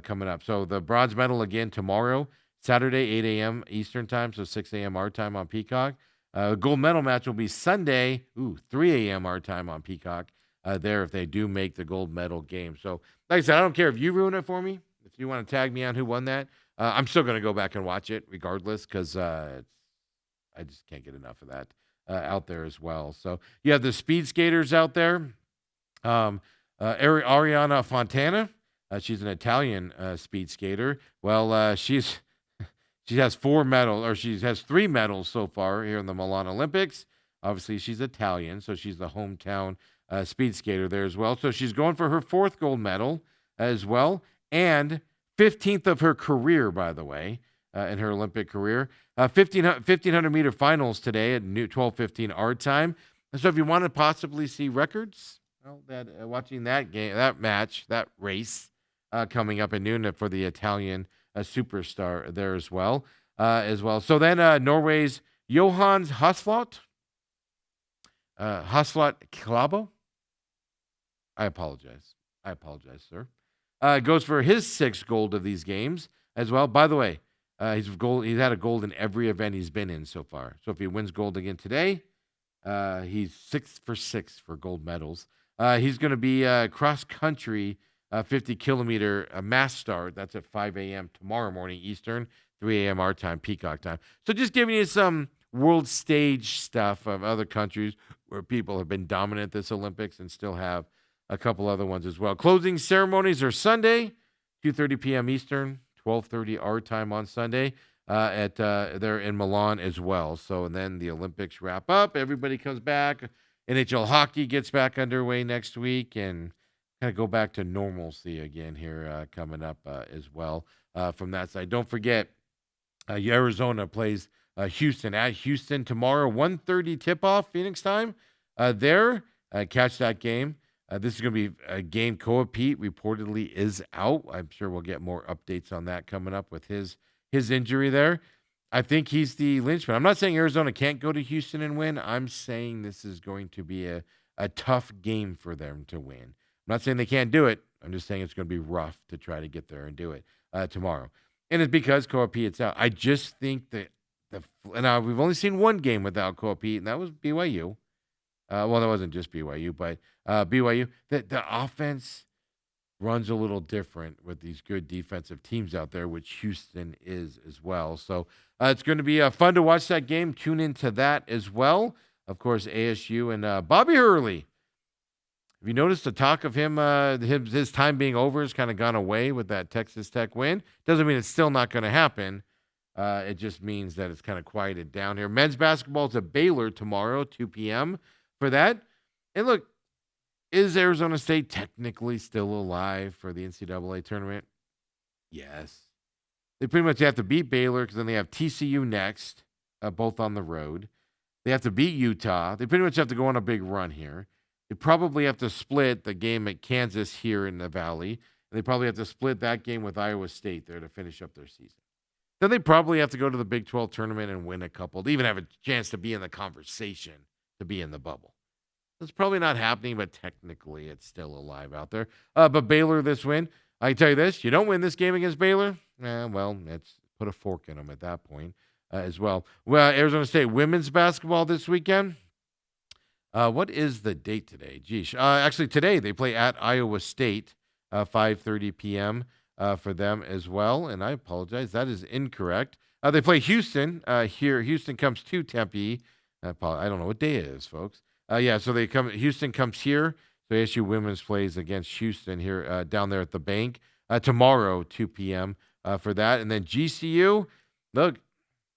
coming up. So the bronze medal again tomorrow, Saturday, 8 a.m. Eastern time, so 6 a.m. our time on Peacock. Gold medal match will be Sunday, 3 a.m. our time on Peacock. There, if they do make the gold medal game. So, like I said, I don't care if you ruin it for me. If you want to tag me on who won that, I'm still going to go back and watch it regardless, because I just can't get enough of that out there as well. So you have the speed skaters out there. Ariana Fontana, she's an Italian speed skater. Well, she has 4 medals, or she has 3 medals so far here in the Milan Olympics. Obviously, she's Italian, so she's the hometown speed skater there as well. So she's going for her 4th gold medal as well, and 15th of her career, by the way, in her Olympic career. 1,500 meter finals today at 12:15 our time. And so if you want to possibly see records, watching that game, that match, that race coming up at noon for the Italian superstar there as well. So then Norway's Johannes Hasflot Klæbo. I apologize, sir. Goes for his 6th gold of these games as well. By the way, he's had a gold in every event he's been in so far. So if he wins gold again today, he's 6 for 6 for gold medals. He's going to be cross country 50 kilometer mass start. That's at 5 a.m. tomorrow morning Eastern, 3 a.m. our time, Peacock time. So just giving you some world stage stuff of other countries where people have been dominant this Olympics and still have a couple other ones as well. Closing ceremonies are Sunday, 2:30 p.m. Eastern, 12:30 our time on Sunday at there in Milan as well. So, and then the Olympics wrap up. Everybody comes back. NHL hockey gets back underway next week, and kind of go back to normalcy again here coming up as well from that side. Don't forget, Arizona plays Houston at Houston tomorrow, 1:30 tip-off Phoenix time. Catch that game. This is going to be a game. Koa Pete reportedly is out. I'm sure we'll get more updates on that coming up with his injury there. I think he's the linchpin. I'm not saying Arizona can't go to Houston and win. I'm saying this is going to be a tough game for them to win. I'm not saying they can't do it. I'm just saying it's going to be rough to try to get there and do it tomorrow. And it's because Koa Pete's out. I just think that and we've only seen one game without Koa Pete, and that was BYU. Well, that wasn't just BYU, but BYU. The offense runs a little different with these good defensive teams out there, which Houston is as well. So it's going to be fun to watch that game. Tune into that as well. Of course, ASU and Bobby Hurley. Have you noticed the talk of him, his time being over has kind of gone away with that Texas Tech win? Doesn't mean it's still not going to happen. It just means that it's kind of quieted down here. Men's basketball is at Baylor tomorrow, 2 p.m. for that. And look, is Arizona State technically still alive for the NCAA tournament? Yes. They pretty much have to beat Baylor because then they have TCU next, both on the road. They have to beat Utah. They pretty much have to go on a big run here. They probably have to split the game at Kansas here in the Valley. And they probably have to split that game with Iowa State there to finish up their season. Then they probably have to go to the Big 12 tournament and win a couple to even have a chance to be in the conversation to be in the bubble. That's probably not happening, but technically it's still alive out there. But Baylor this win, I can tell you this, you don't win this game against Baylor, well, it's put a fork in them at that point as well. Well, Arizona State women's basketball this weekend. What is the date today? Geesh. Actually, today they play at Iowa State, 5:30 p.m. For them as well. And I apologize, that is incorrect. They play Houston here. Houston comes to Tempe. I don't know what day it is, folks. So Houston comes here. So ASU women's plays against Houston here down there at the bank tomorrow, 2 p.m. For that. And then GCU, look,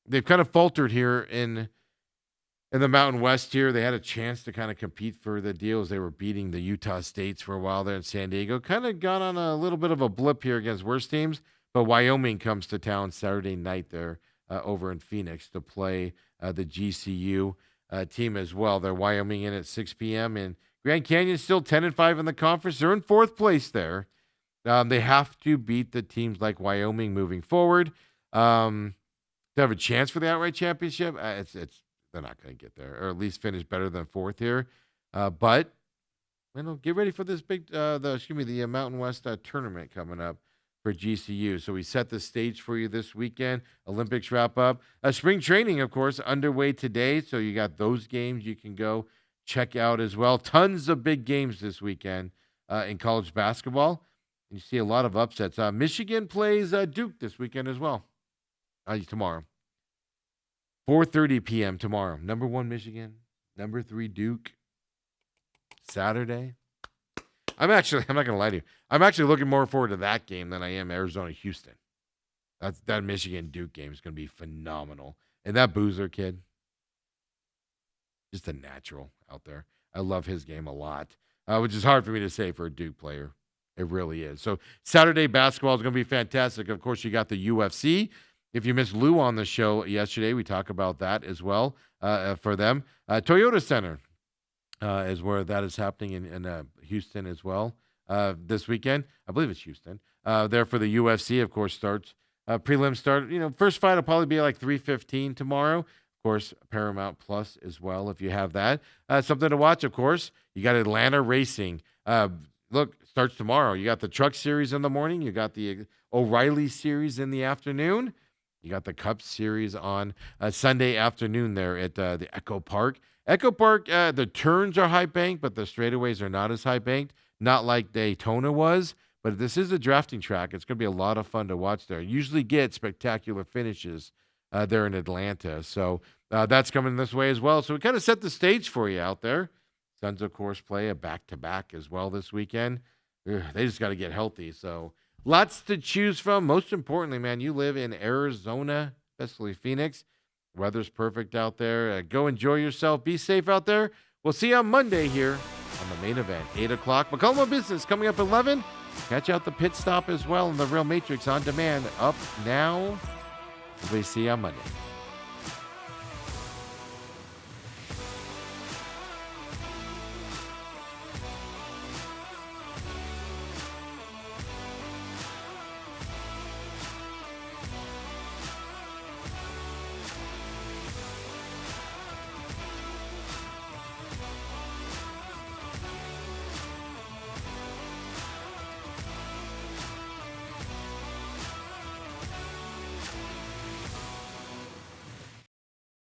they've kind of faltered here in the Mountain West here. They had a chance to kind of compete for the deals. They were beating the Utah States for a while there in San Diego. Kind of got on a little bit of a blip here against worse teams. But Wyoming comes to town Saturday night there over in Phoenix to play the GCU team as well. They're Wyoming in at 6 p.m. And Grand Canyon still 10-5 in the conference. They're in fourth place there. They have to beat the teams like Wyoming moving forward to have a chance for the outright championship. They're not going to get there, or at least finish better than fourth here. But get ready for this the Mountain West tournament coming up for GCU. So we set the stage for you this weekend. Olympics wrap up. Spring training, of course, underway today. So you got those games you can go check out as well. Tons of big games this weekend in college basketball. You see a lot of upsets. Michigan plays Duke this weekend as well. Tomorrow. 4:30 p.m. tomorrow. Number 1, Michigan. Number 3, Duke. Saturday. I'm not going to lie to you. I'm actually looking more forward to that game than I am Arizona-Houston. That Michigan-Duke game is going to be phenomenal. And that Boozer kid, just a natural out there. I love his game a lot, which is hard for me to say for a Duke player. It really is. So Saturday basketball is going to be fantastic. Of course, you got the UFC. If you missed Lou on the show yesterday, we talk about that as well for them. Toyota Center is where that is happening in Houston as well this weekend. I believe it's Houston. There for the UFC, of course, starts. Prelim start. First fight will probably be like 3:15 tomorrow. Of course, Paramount Plus as well if you have that. Something to watch, of course. You got Atlanta Racing. Look, starts tomorrow. You got the Truck Series in the morning. You got the O'Reilly Series in the afternoon. You got the Cup Series on Sunday afternoon there at the Echo Park. Echo Park, the turns are high banked, but the straightaways are not as high banked. Not like Daytona was, but this is a drafting track. It's going to be a lot of fun to watch there. Usually get spectacular finishes there in Atlanta. So that's coming this way as well. So we kind of set the stage for you out there. Suns, of course, play a back-to-back as well this weekend. They just got to get healthy. So lots to choose from. Most importantly, man, you live in Arizona, especially Phoenix. Weather's perfect out there. Go enjoy yourself. Be safe out there. We'll see you on Monday here on the main event, 8 o'clock. McCollum Business coming up at 11. Catch out the pit stop as well in the Real Matrix on demand up now. We'll see you on Monday.